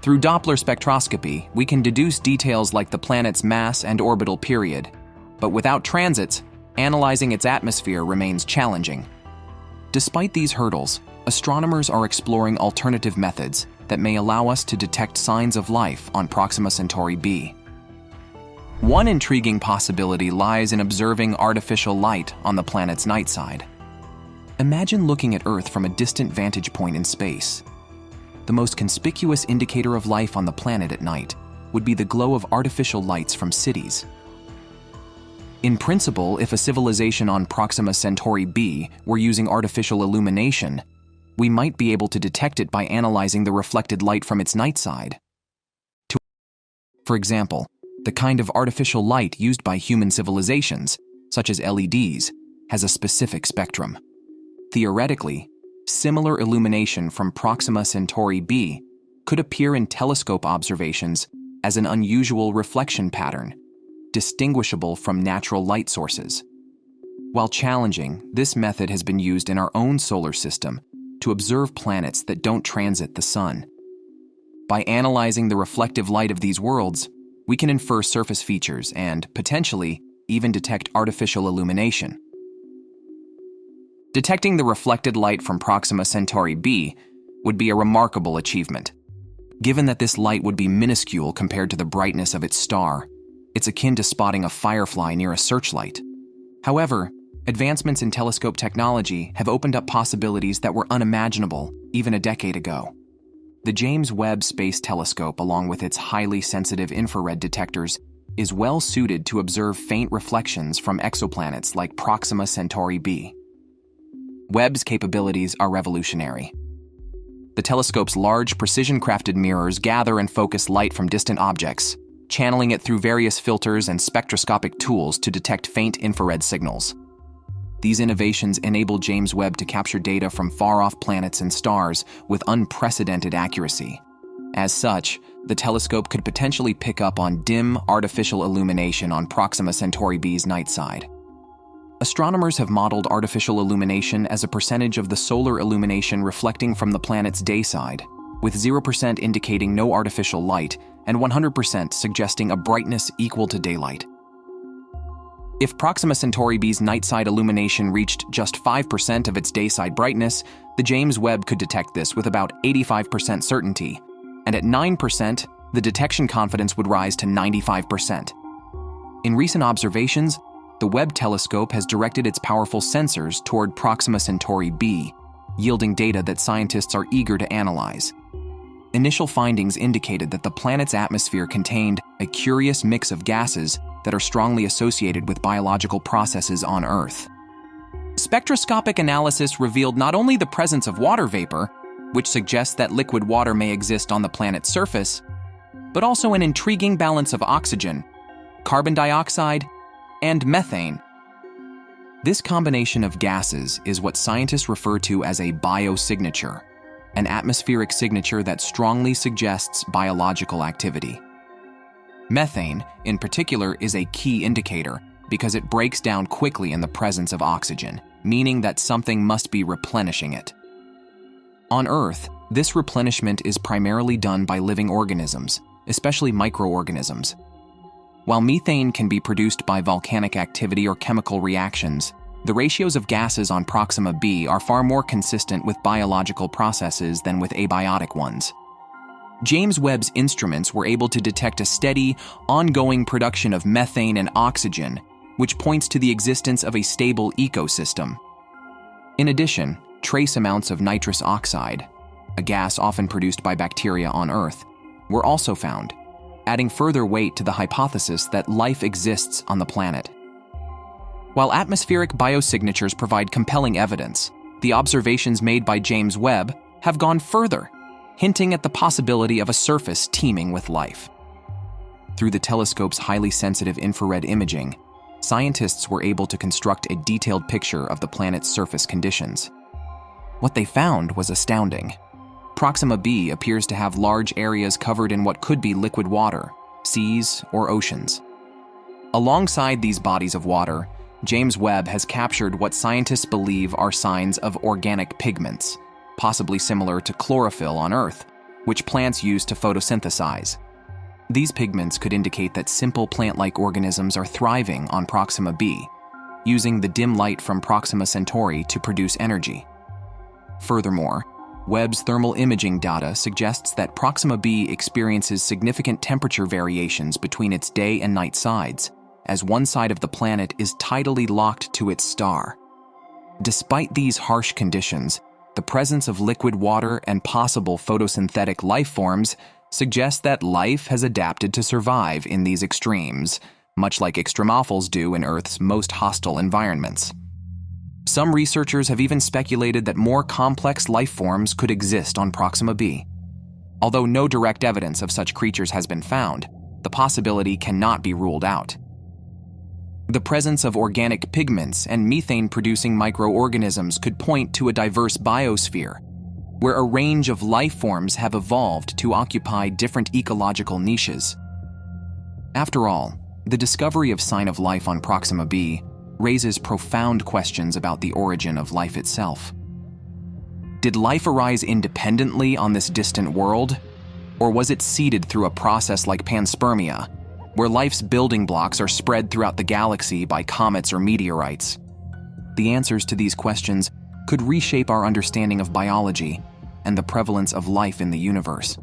Through Doppler spectroscopy, we can deduce details like the planet's mass and orbital period, but without transits, analyzing its atmosphere remains challenging. Despite these hurdles, astronomers are exploring alternative methods that may allow us to detect signs of life on Proxima Centauri B. One intriguing possibility lies in observing artificial light on the planet's night side. Imagine looking at Earth from a distant vantage point in space. The most conspicuous indicator of life on the planet at night would be the glow of artificial lights from cities. In principle, if a civilization on Proxima Centauri B were using artificial illumination, we might be able to detect it by analyzing the reflected light from its night side. For example, the kind of artificial light used by human civilizations, such as LEDs, has a specific spectrum. Theoretically, similar illumination from Proxima Centauri B could appear in telescope observations as an unusual reflection pattern, distinguishable from natural light sources. While challenging, this method has been used in our own solar system to observe planets that don't transit the sun. By analyzing the reflective light of these worlds, we can infer surface features and, potentially, even detect artificial illumination. Detecting the reflected light from Proxima Centauri B would be a remarkable achievement. Given that this light would be minuscule compared to the brightness of its star, it's akin to spotting a firefly near a searchlight. However, advancements in telescope technology have opened up possibilities that were unimaginable even a decade ago. The James Webb Space Telescope, along with its highly sensitive infrared detectors, is well suited to observe faint reflections from exoplanets like Proxima Centauri B. Webb's capabilities are revolutionary. The telescope's large, precision-crafted mirrors gather and focus light from distant objects, channeling it through various filters and spectroscopic tools to detect faint infrared signals. These innovations enable James Webb to capture data from far-off planets and stars with unprecedented accuracy. As such, the telescope could potentially pick up on dim, artificial illumination on Proxima Centauri B's night side. Astronomers have modeled artificial illumination as a percentage of the solar illumination reflecting from the planet's day side, with 0% indicating no artificial light and 100% suggesting a brightness equal to daylight. If Proxima Centauri B's night-side illumination reached just 5% of its day-side brightness, the James Webb could detect this with about 85% certainty, and at 9%, the detection confidence would rise to 95%. In recent observations, the Webb telescope has directed its powerful sensors toward Proxima Centauri B, yielding data that scientists are eager to analyze. Initial findings indicated that the planet's atmosphere contained a curious mix of gases that are strongly associated with biological processes on Earth. Spectroscopic analysis revealed not only the presence of water vapor, which suggests that liquid water may exist on the planet's surface, but also an intriguing balance of oxygen, carbon dioxide, and methane. This combination of gases is what scientists refer to as a biosignature, an atmospheric signature that strongly suggests biological activity. Methane, in particular, is a key indicator because it breaks down quickly in the presence of oxygen, meaning that something must be replenishing it. On Earth, this replenishment is primarily done by living organisms, especially microorganisms. While methane can be produced by volcanic activity or chemical reactions, the ratios of gases on Proxima B are far more consistent with biological processes than with abiotic ones. James Webb's instruments were able to detect a steady, ongoing production of methane and oxygen, which points to the existence of a stable ecosystem. In addition, trace amounts of nitrous oxide, a gas often produced by bacteria on Earth, were also found, adding further weight to the hypothesis that life exists on the planet. While atmospheric biosignatures provide compelling evidence, the observations made by James Webb have gone further, hinting at the possibility of a surface teeming with life. Through the telescope's highly sensitive infrared imaging, scientists were able to construct a detailed picture of the planet's surface conditions. What they found was astounding. Proxima B appears to have large areas covered in what could be liquid water, seas, or oceans. Alongside these bodies of water, James Webb has captured what scientists believe are signs of organic pigments, possibly similar to chlorophyll on Earth, which plants use to photosynthesize. These pigments could indicate that simple plant-like organisms are thriving on Proxima B, using the dim light from Proxima Centauri to produce energy. Furthermore, Webb's thermal imaging data suggests that Proxima B experiences significant temperature variations between its day and night sides, as one side of the planet is tidally locked to its star. Despite these harsh conditions, the presence of liquid water and possible photosynthetic life forms suggests that life has adapted to survive in these extremes, much like extremophils do in Earth's most hostile environments. Some researchers have even speculated that more complex life forms could exist on Proxima B. Although no direct evidence of such creatures has been found, the possibility cannot be ruled out. The presence of organic pigments and methane-producing microorganisms could point to a diverse biosphere, where a range of life forms have evolved to occupy different ecological niches. After all, the discovery of sign of life on Proxima B raises profound questions about the origin of life itself. Did life arise independently on this distant world, or was it seeded through a process like panspermia, where life's building blocks are spread throughout the galaxy by comets or meteorites? The answers to these questions could reshape our understanding of biology and the prevalence of life in the universe.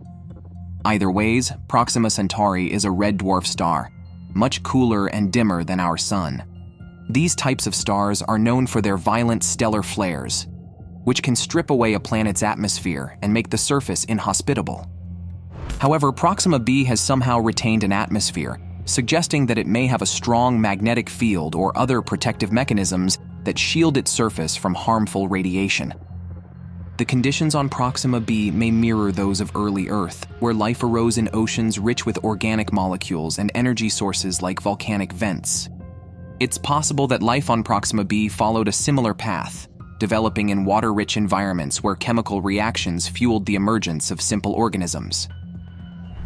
Either ways, Proxima Centauri is a red dwarf star, much cooler and dimmer than our Sun. These types of stars are known for their violent stellar flares, which can strip away a planet's atmosphere and make the surface inhospitable. However, Proxima B has somehow retained an atmosphere, suggesting that it may have a strong magnetic field or other protective mechanisms that shield its surface from harmful radiation. The conditions on Proxima B may mirror those of early Earth, where life arose in oceans rich with organic molecules and energy sources like volcanic vents. It's possible that life on Proxima B followed a similar path, developing in water-rich environments where chemical reactions fueled the emergence of simple organisms.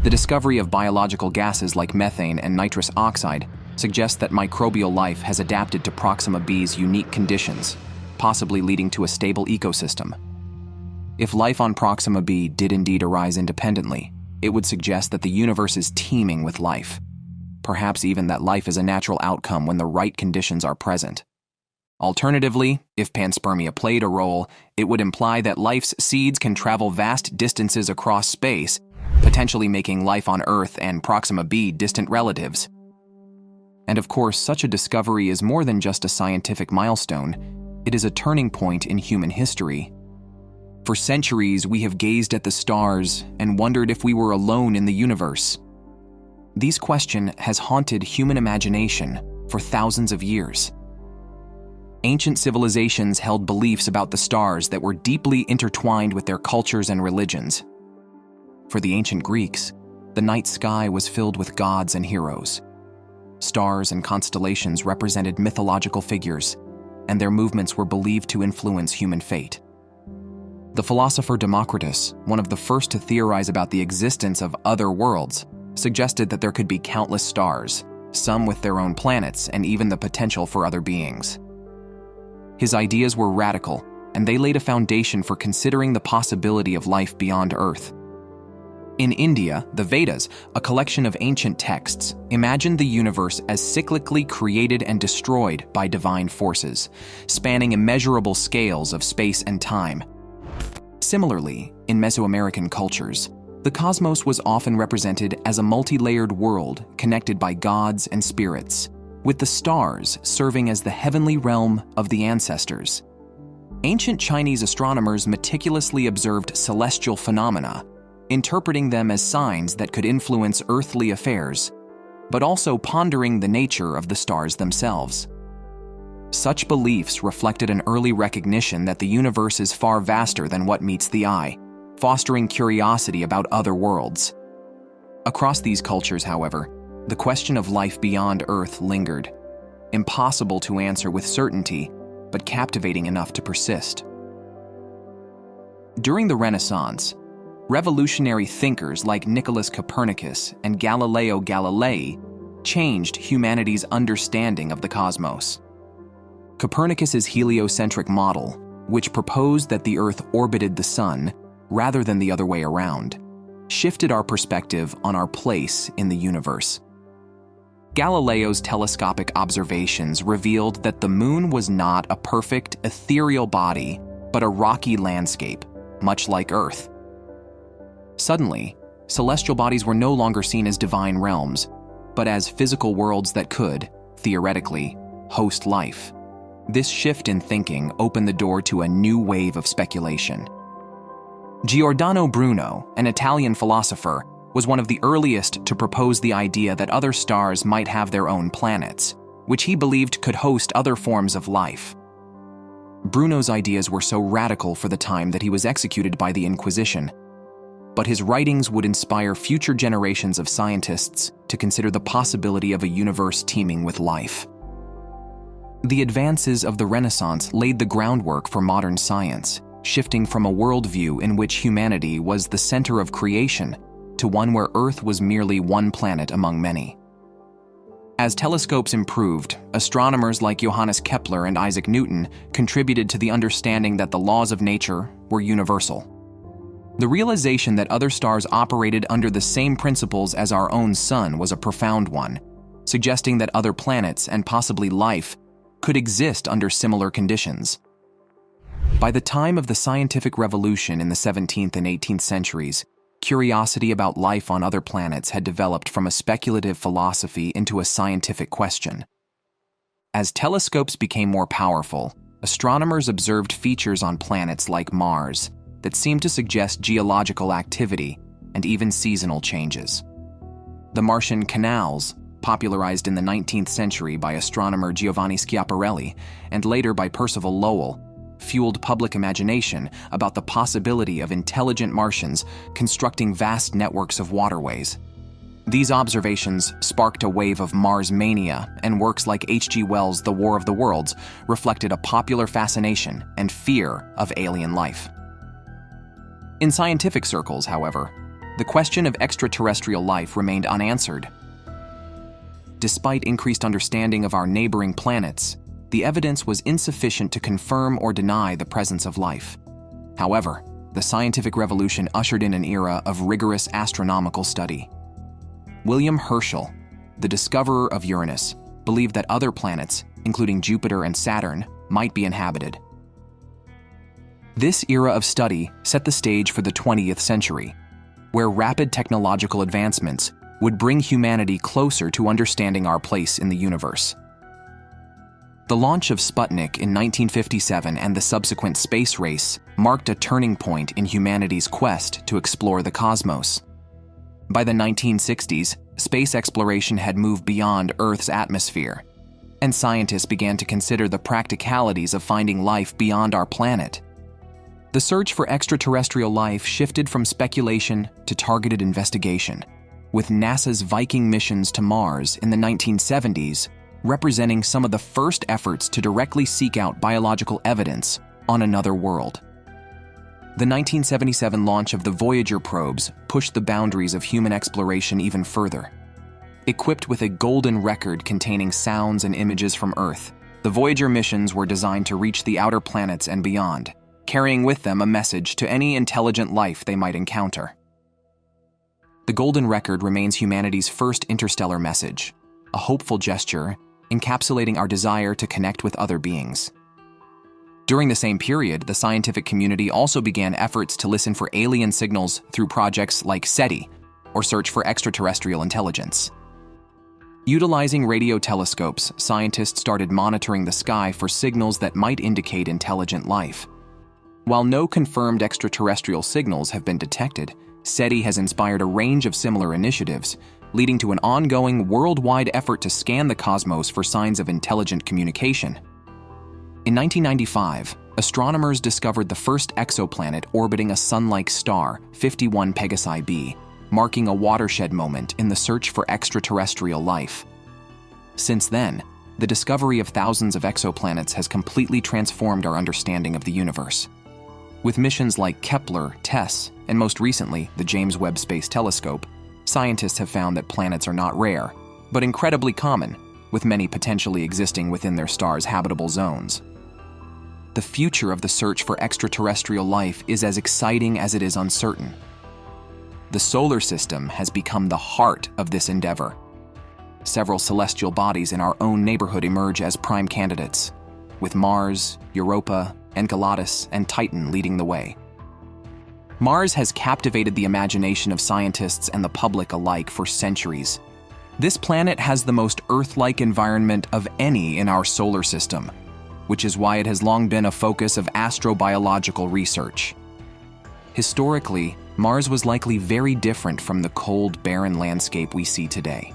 The discovery of biological gases like methane and nitrous oxide suggests that microbial life has adapted to Proxima B's unique conditions, possibly leading to a stable ecosystem. If life on Proxima B did indeed arise independently, it would suggest that the universe is teeming with life. Perhaps even that life is a natural outcome when the right conditions are present. Alternatively, if panspermia played a role, it would imply that life's seeds can travel vast distances across space, potentially making life on Earth and Proxima B distant relatives. And of course, such a discovery is more than just a scientific milestone. It is a turning point in human history. For centuries, we have gazed at the stars and wondered if we were alone in the universe. This question has haunted human imagination for thousands of years. Ancient civilizations held beliefs about the stars that were deeply intertwined with their cultures and religions. For the ancient Greeks, the night sky was filled with gods and heroes. Stars and constellations represented mythological figures, and their movements were believed to influence human fate. The philosopher Democritus, one of the first to theorize about the existence of other worlds, suggested that there could be countless stars, some with their own planets and even the potential for other beings. His ideas were radical, and they laid a foundation for considering the possibility of life beyond Earth. In India, the Vedas, a collection of ancient texts, imagined the universe as cyclically created and destroyed by divine forces, spanning immeasurable scales of space and time. Similarly, in Mesoamerican cultures, the cosmos was often represented as a multi-layered world connected by gods and spirits, with the stars serving as the heavenly realm of the ancestors. Ancient Chinese astronomers meticulously observed celestial phenomena, interpreting them as signs that could influence earthly affairs, but also pondering the nature of the stars themselves. Such beliefs reflected an early recognition that the universe is far vaster than what meets the eye, fostering curiosity about other worlds. Across these cultures, however, the question of life beyond Earth lingered, impossible to answer with certainty, but captivating enough to persist. During the Renaissance, revolutionary thinkers like Nicholas Copernicus and Galileo Galilei changed humanity's understanding of the cosmos. Copernicus's heliocentric model, which proposed that the Earth orbited the Sun rather than the other way around, shifted our perspective on our place in the universe. Galileo's telescopic observations revealed that the Moon was not a perfect, ethereal body, but a rocky landscape, much like Earth. Suddenly, celestial bodies were no longer seen as divine realms, but as physical worlds that could, theoretically, host life. This shift in thinking opened the door to a new wave of speculation. Giordano Bruno, an Italian philosopher, was one of the earliest to propose the idea that other stars might have their own planets, which he believed could host other forms of life. Bruno's ideas were so radical for the time that he was executed by the Inquisition, but his writings would inspire future generations of scientists to consider the possibility of a universe teeming with life. The advances of the Renaissance laid the groundwork for modern science, shifting from a worldview in which humanity was the center of creation to one where Earth was merely one planet among many. As telescopes improved, astronomers like Johannes Kepler and Isaac Newton contributed to the understanding that the laws of nature were universal. The realization that other stars operated under the same principles as our own sun was a profound one, suggesting that other planets and possibly life could exist under similar conditions. By the time of the scientific revolution in the 17th and 18th centuries, curiosity about life on other planets had developed from a speculative philosophy into a scientific question. As telescopes became more powerful, astronomers observed features on planets like Mars that seemed to suggest geological activity and even seasonal changes. The Martian canals, popularized in the 19th century by astronomer Giovanni Schiaparelli and later by Percival Lowell, fueled public imagination about the possibility of intelligent Martians constructing vast networks of waterways. These observations sparked a wave of Mars mania, and works like H.G. Wells' The War of the Worlds reflected a popular fascination and fear of alien life. In scientific circles, however, the question of extraterrestrial life remained unanswered. Despite increased understanding of our neighboring planets, the evidence was insufficient to confirm or deny the presence of life. However, the scientific revolution ushered in an era of rigorous astronomical study. William Herschel, the discoverer of Uranus, believed that other planets, including Jupiter and Saturn, might be inhabited. This era of study set the stage for the 20th century, where rapid technological advancements would bring humanity closer to understanding our place in the universe. The launch of Sputnik in 1957 and the subsequent space race marked a turning point in humanity's quest to explore the cosmos. By the 1960s, space exploration had moved beyond Earth's atmosphere, and scientists began to consider the practicalities of finding life beyond our planet. The search for extraterrestrial life shifted from speculation to targeted investigation, with NASA's Viking missions to Mars in the 1970s representing some of the first efforts to directly seek out biological evidence on another world. The 1977 launch of the Voyager probes pushed the boundaries of human exploration even further. Equipped with a golden record containing sounds and images from Earth, the Voyager missions were designed to reach the outer planets and beyond, carrying with them a message to any intelligent life they might encounter. The golden record remains humanity's first interstellar message, a hopeful gesture encapsulating our desire to connect with other beings. During the same period, the scientific community also began efforts to listen for alien signals through projects like SETI, or Search for Extraterrestrial Intelligence. Utilizing radio telescopes, scientists started monitoring the sky for signals that might indicate intelligent life. While no confirmed extraterrestrial signals have been detected, SETI has inspired a range of similar initiatives, leading to an ongoing worldwide effort to scan the cosmos for signs of intelligent communication. In 1995, astronomers discovered the first exoplanet orbiting a sun-like star, 51 Pegasi b, marking a watershed moment in the search for extraterrestrial life. Since then, the discovery of thousands of exoplanets has completely transformed our understanding of the universe. With missions like Kepler, TESS, and most recently, the James Webb Space Telescope, scientists have found that planets are not rare, but incredibly common, with many potentially existing within their star's habitable zones. The future of the search for extraterrestrial life is as exciting as it is uncertain. The solar system has become the heart of this endeavor. Several celestial bodies in our own neighborhood emerge as prime candidates, with Mars, Europa, Enceladus, and Titan leading the way. Mars has captivated the imagination of scientists and the public alike for centuries. This planet has the most Earth-like environment of any in our solar system, which is why it has long been a focus of astrobiological research. Historically, Mars was likely very different from the cold, barren landscape we see today.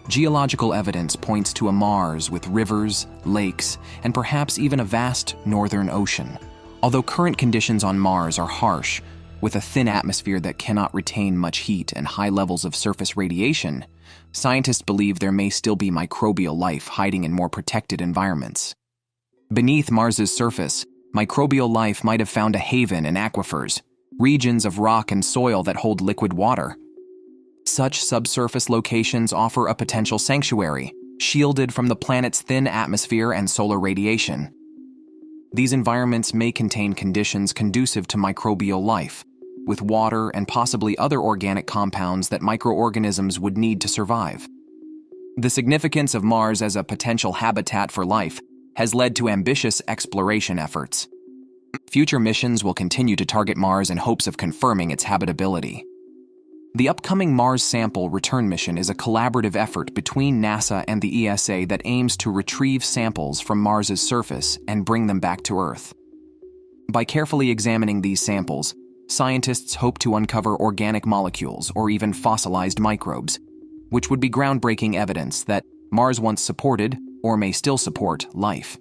Geological evidence points to a Mars with rivers, lakes, and perhaps even a vast northern ocean. Although current conditions on Mars are harsh, with a thin atmosphere that cannot retain much heat and high levels of surface radiation, scientists believe there may still be microbial life hiding in more protected environments. Beneath Mars's surface, microbial life might have found a haven in aquifers, regions of rock and soil that hold liquid water. Such subsurface locations offer a potential sanctuary, shielded from the planet's thin atmosphere and solar radiation. These environments may contain conditions conducive to microbial life, with water and possibly other organic compounds that microorganisms would need to survive. The significance of Mars as a potential habitat for life has led to ambitious exploration efforts. Future missions will continue to target Mars in hopes of confirming its habitability. The upcoming Mars Sample Return mission is a collaborative effort between NASA and the ESA that aims to retrieve samples from Mars's surface and bring them back to Earth. By carefully examining these samples, scientists hope to uncover organic molecules or even fossilized microbes, which would be groundbreaking evidence that Mars once supported, or may still support, life.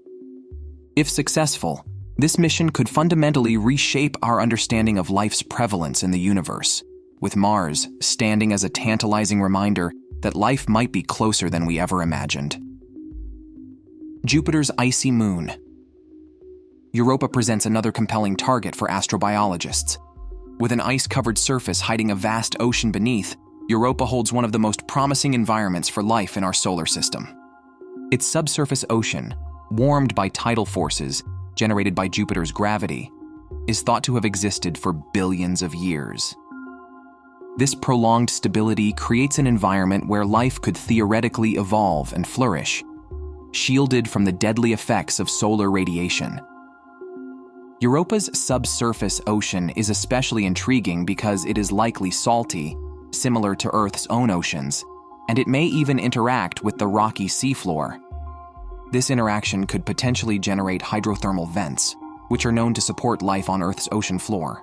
If successful, this mission could fundamentally reshape our understanding of life's prevalence in the universe, with Mars standing as a tantalizing reminder that life might be closer than we ever imagined. Jupiter's icy moon. Europa presents another compelling target for astrobiologists. With an ice-covered surface hiding a vast ocean beneath, Europa holds one of the most promising environments for life in our solar system. Its subsurface ocean, warmed by tidal forces generated by Jupiter's gravity, is thought to have existed for billions of years. This prolonged stability creates an environment where life could theoretically evolve and flourish, shielded from the deadly effects of solar radiation. Europa's subsurface ocean is especially intriguing because it is likely salty, similar to Earth's own oceans, and it may even interact with the rocky seafloor. This interaction could potentially generate hydrothermal vents, which are known to support life on Earth's ocean floor.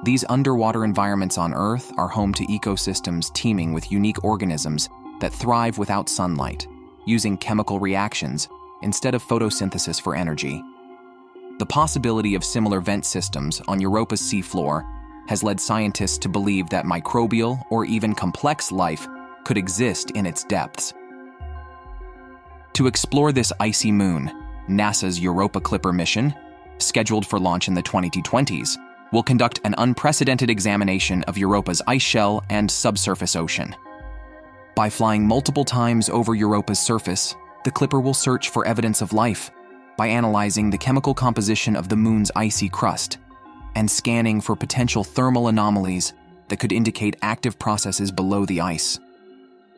These underwater environments on Earth are home to ecosystems teeming with unique organisms that thrive without sunlight, using chemical reactions instead of photosynthesis for energy. The possibility of similar vent systems on Europa's seafloor has led scientists to believe that microbial or even complex life could exist in its depths. To explore this icy moon, NASA's Europa Clipper mission, scheduled for launch in the 2020s, will conduct an unprecedented examination of Europa's ice shell and subsurface ocean. By flying multiple times over Europa's surface, the Clipper will search for evidence of life by analyzing the chemical composition of the moon's icy crust and scanning for potential thermal anomalies that could indicate active processes below the ice.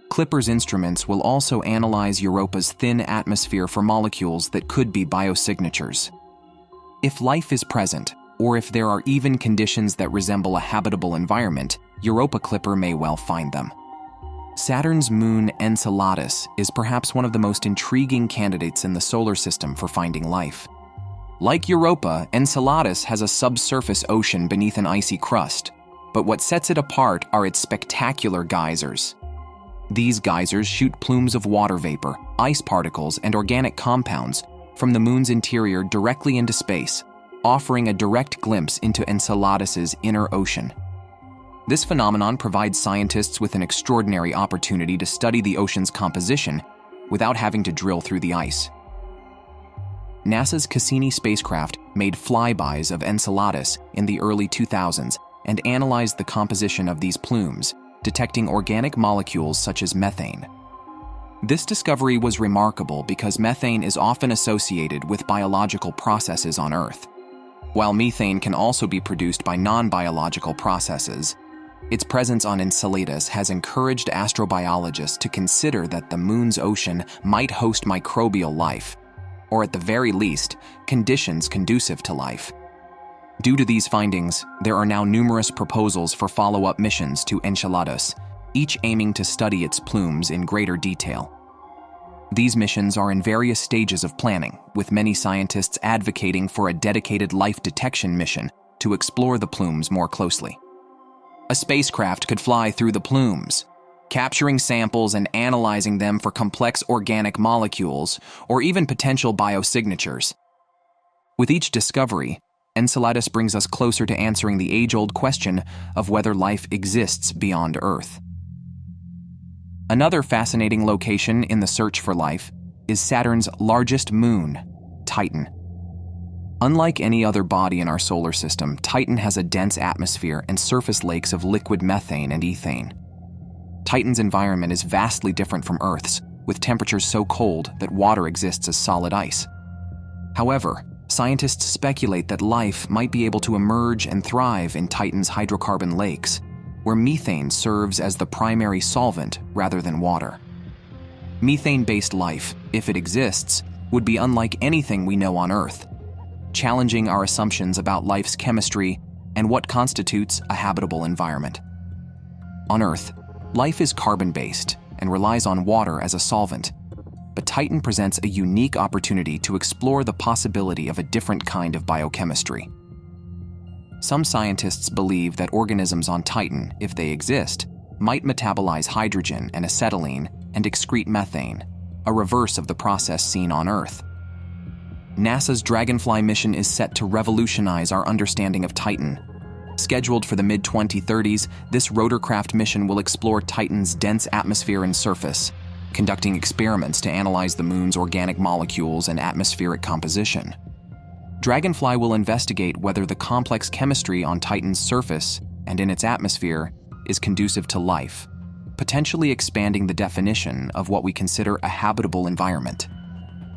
Clipper's instruments will also analyze Europa's thin atmosphere for molecules that could be biosignatures. If life is present, or if there are even conditions that resemble a habitable environment, Europa Clipper may well find them. Saturn's moon Enceladus is perhaps one of the most intriguing candidates in the solar system for finding life. Like Europa, Enceladus has a subsurface ocean beneath an icy crust, but what sets it apart are its spectacular geysers. These geysers shoot plumes of water vapor, ice particles, and organic compounds from the moon's interior directly into space, offering a direct glimpse into Enceladus's inner ocean. This phenomenon provides scientists with an extraordinary opportunity to study the ocean's composition without having to drill through the ice. NASA's Cassini spacecraft made flybys of Enceladus in the early 2000s and analyzed the composition of these plumes, detecting organic molecules such as methane. This discovery was remarkable because methane is often associated with biological processes on Earth. While methane can also be produced by non-biological processes, its presence on Enceladus has encouraged astrobiologists to consider that the moon's ocean might host microbial life, or at the very least, conditions conducive to life. Due to these findings, there are now numerous proposals for follow-up missions to Enceladus, each aiming to study its plumes in greater detail. These missions are in various stages of planning, with many scientists advocating for a dedicated life detection mission to explore the plumes more closely. A spacecraft could fly through the plumes, capturing samples and analyzing them for complex organic molecules or even potential biosignatures. With each discovery, Enceladus brings us closer to answering the age-old question of whether life exists beyond Earth. Another fascinating location in the search for life is Saturn's largest moon, Titan. Unlike any other body in our solar system, Titan has a dense atmosphere and surface lakes of liquid methane and ethane. Titan's environment is vastly different from Earth's, with temperatures so cold that water exists as solid ice. However, scientists speculate that life might be able to emerge and thrive in Titan's hydrocarbon lakes, where methane serves as the primary solvent rather than water. Methane-based life, if it exists, would be unlike anything we know on Earth, challenging our assumptions about life's chemistry and what constitutes a habitable environment. On Earth, life is carbon-based and relies on water as a solvent, but Titan presents a unique opportunity to explore the possibility of a different kind of biochemistry. Some scientists believe that organisms on Titan, if they exist, might metabolize hydrogen and acetylene and excrete methane, a reverse of the process seen on Earth. NASA's Dragonfly mission is set to revolutionize our understanding of Titan. Scheduled for the mid-2030s, this rotorcraft mission will explore Titan's dense atmosphere and surface, conducting experiments to analyze the moon's organic molecules and atmospheric composition. Dragonfly will investigate whether the complex chemistry on Titan's surface and in its atmosphere is conducive to life, potentially expanding the definition of what we consider a habitable environment.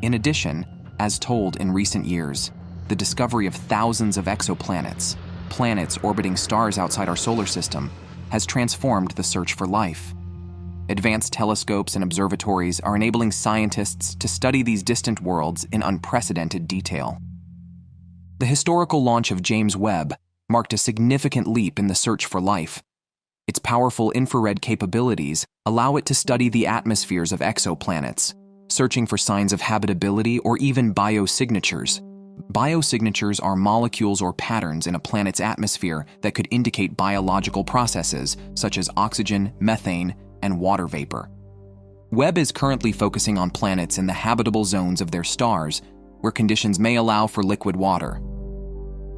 In addition, as told in recent years, the discovery of thousands of exoplanets, planets orbiting stars outside our solar system, has transformed the search for life. Advanced telescopes and observatories are enabling scientists to study these distant worlds in unprecedented detail. The historical launch of James Webb marked a significant leap in the search for life. Its powerful infrared capabilities allow it to study the atmospheres of exoplanets, searching for signs of habitability or even biosignatures. Biosignatures are molecules or patterns in a planet's atmosphere that could indicate biological processes such as oxygen, methane, and water vapor. Webb is currently focusing on planets in the habitable zones of their stars, where conditions may allow for liquid water.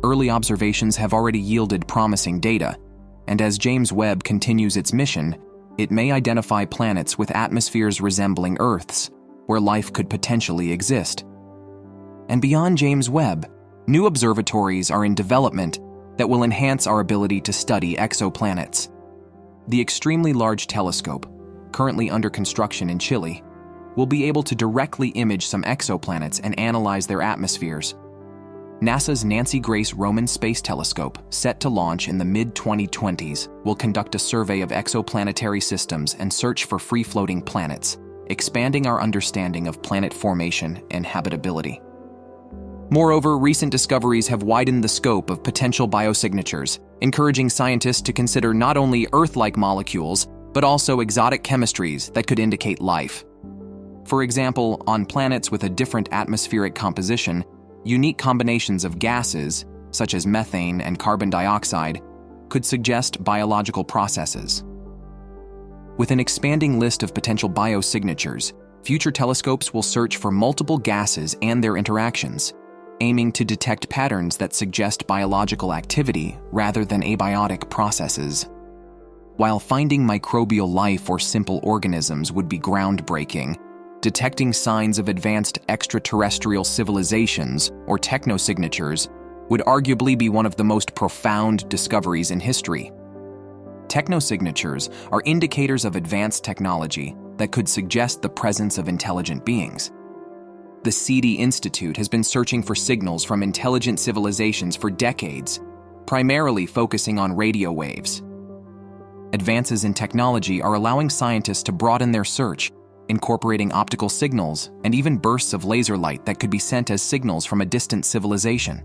Early observations have already yielded promising data, and as James Webb continues its mission, it may identify planets with atmospheres resembling Earth's, where life could potentially exist. And beyond James Webb, new observatories are in development that will enhance our ability to study exoplanets. The extremely large telescope, currently under construction in Chile, will be able to directly image some exoplanets and analyze their atmospheres. NASA's Nancy Grace Roman Space Telescope, set to launch in the mid-2020s, will conduct a survey of exoplanetary systems and search for free-floating planets, expanding our understanding of planet formation and habitability. Moreover, recent discoveries have widened the scope of potential biosignatures, encouraging scientists to consider not only Earth-like molecules, but also exotic chemistries that could indicate life. For example, on planets with a different atmospheric composition, unique combinations of gases, such as methane and carbon dioxide, could suggest biological processes. With an expanding list of potential biosignatures, future telescopes will search for multiple gases and their interactions, aiming to detect patterns that suggest biological activity rather than abiotic processes. While finding microbial life or simple organisms would be groundbreaking, detecting signs of advanced extraterrestrial civilizations or technosignatures would arguably be one of the most profound discoveries in history. Technosignatures are indicators of advanced technology that could suggest the presence of intelligent beings. The CD Institute has been searching for signals from intelligent civilizations for decades, primarily focusing on radio waves. Advances in technology are allowing scientists to broaden their search, incorporating optical signals and even bursts of laser light that could be sent as signals from a distant civilization.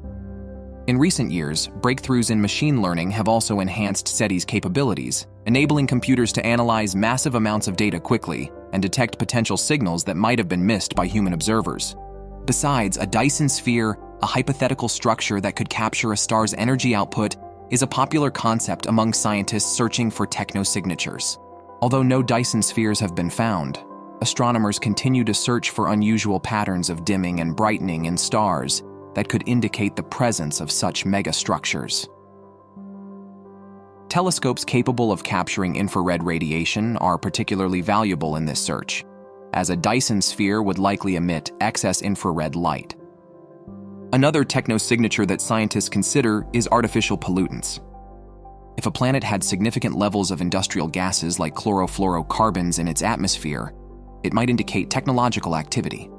In recent years, breakthroughs in machine learning have also enhanced SETI's capabilities, enabling computers to analyze massive amounts of data quickly and detect potential signals that might have been missed by human observers. Besides, a Dyson sphere, a hypothetical structure that could capture a star's energy output, is a popular concept among scientists searching for technosignatures. Although no Dyson spheres have been found, astronomers continue to search for unusual patterns of dimming and brightening in stars that could indicate the presence of such megastructures. Telescopes capable of capturing infrared radiation are particularly valuable in this search, as a Dyson sphere would likely emit excess infrared light. Another technosignature that scientists consider is artificial pollutants. If a planet had significant levels of industrial gases like chlorofluorocarbons in its atmosphere, it might indicate technological activity.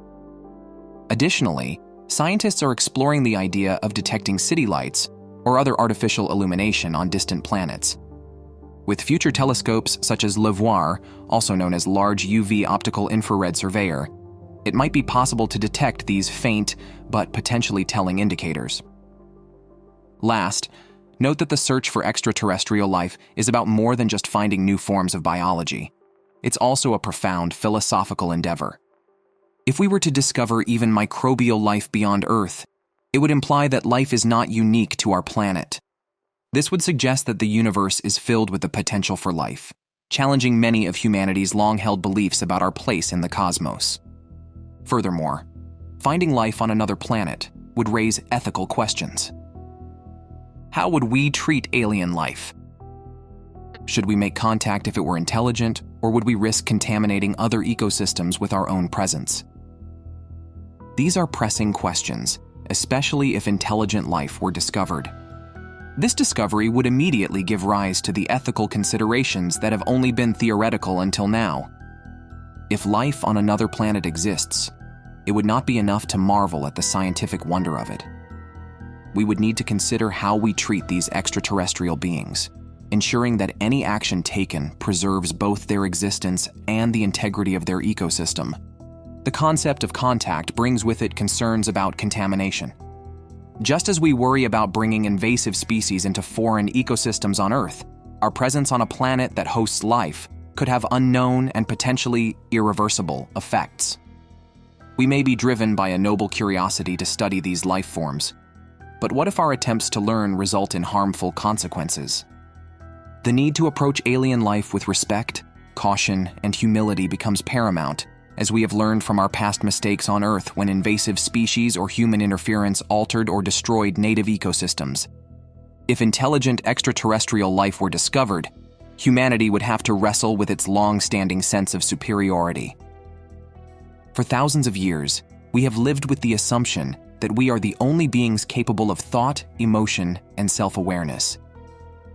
Additionally, scientists are exploring the idea of detecting city lights or other artificial illumination on distant planets. With future telescopes such as LIVOIR, also known as Large UV Optical Infrared Surveyor, it might be possible to detect these faint but potentially telling indicators. Last, note that the search for extraterrestrial life is about more than just finding new forms of biology. It's also a profound philosophical endeavor. If we were to discover even microbial life beyond Earth, it would imply that life is not unique to our planet. This would suggest that the universe is filled with the potential for life, challenging many of humanity's long-held beliefs about our place in the cosmos. Furthermore, finding life on another planet would raise ethical questions. How would we treat alien life? Should we make contact if it were intelligent, or would we risk contaminating other ecosystems with our own presence? These are pressing questions, especially if intelligent life were discovered. This discovery would immediately give rise to the ethical considerations that have only been theoretical until now. If life on another planet exists, it would not be enough to marvel at the scientific wonder of it. We would need to consider how we treat these extraterrestrial beings, ensuring that any action taken preserves both their existence and the integrity of their ecosystem. The concept of contact brings with it concerns about contamination. Just as we worry about bringing invasive species into foreign ecosystems on Earth, our presence on a planet that hosts life could have unknown and potentially irreversible effects. We may be driven by a noble curiosity to study these life forms, but what if our attempts to learn result in harmful consequences? The need to approach alien life with respect, caution, and humility becomes paramount, as we have learned from our past mistakes on Earth when invasive species or human interference altered or destroyed native ecosystems. If intelligent extraterrestrial life were discovered, humanity would have to wrestle with its long-standing sense of superiority. For thousands of years, we have lived with the assumption that we are the only beings capable of thought, emotion, and self-awareness.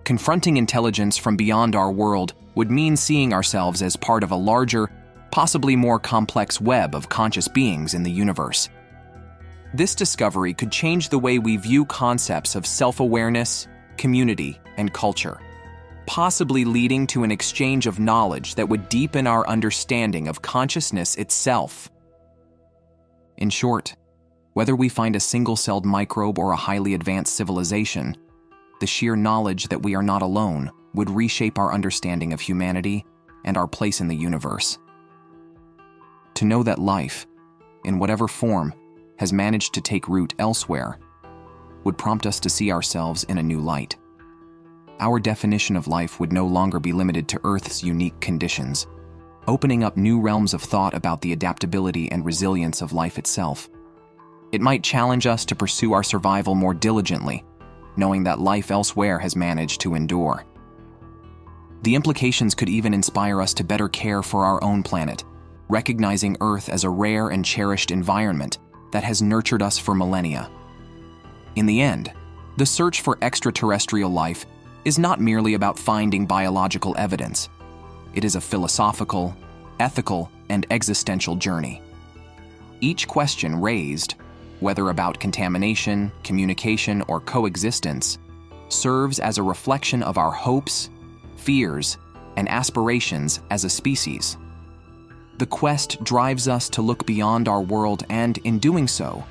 Confronting intelligence from beyond our world would mean seeing ourselves as part of a larger, possibly more complex web of conscious beings in the universe. This discovery could change the way we view concepts of self-awareness, community, and culture, possibly leading to an exchange of knowledge that would deepen our understanding of consciousness itself. In short, whether we find a single-celled microbe or a highly advanced civilization, the sheer knowledge that we are not alone would reshape our understanding of humanity and our place in the universe. To know that life, in whatever form, has managed to take root elsewhere would prompt us to see ourselves in a new light. Our definition of life would no longer be limited to Earth's unique conditions, opening up new realms of thought about the adaptability and resilience of life itself. It might challenge us to pursue our survival more diligently, knowing that life elsewhere has managed to endure. The implications could even inspire us to better care for our own planet, recognizing Earth as a rare and cherished environment that has nurtured us for millennia. In the end, the search for extraterrestrial life is not merely about finding biological evidence. It is a philosophical, ethical, and existential journey. Each question raised, whether about contamination, communication, or coexistence, serves as a reflection of our hopes, fears, and aspirations as a species. The quest drives us to look beyond our world and, in doing so,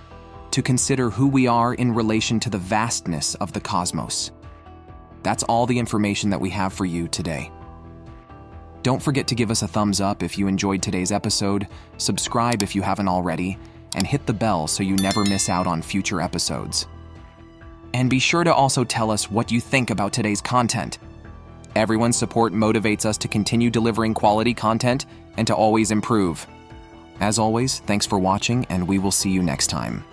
to consider who we are in relation to the vastness of the cosmos. That's all the information that we have for you today. Don't forget to give us a thumbs up if you enjoyed today's episode, subscribe if you haven't already, and hit the bell so you never miss out on future episodes. And be sure to also tell us what you think about today's content. Everyone's support motivates us to continue delivering quality content and to always improve. As always, thanks for watching, and we will see you next time.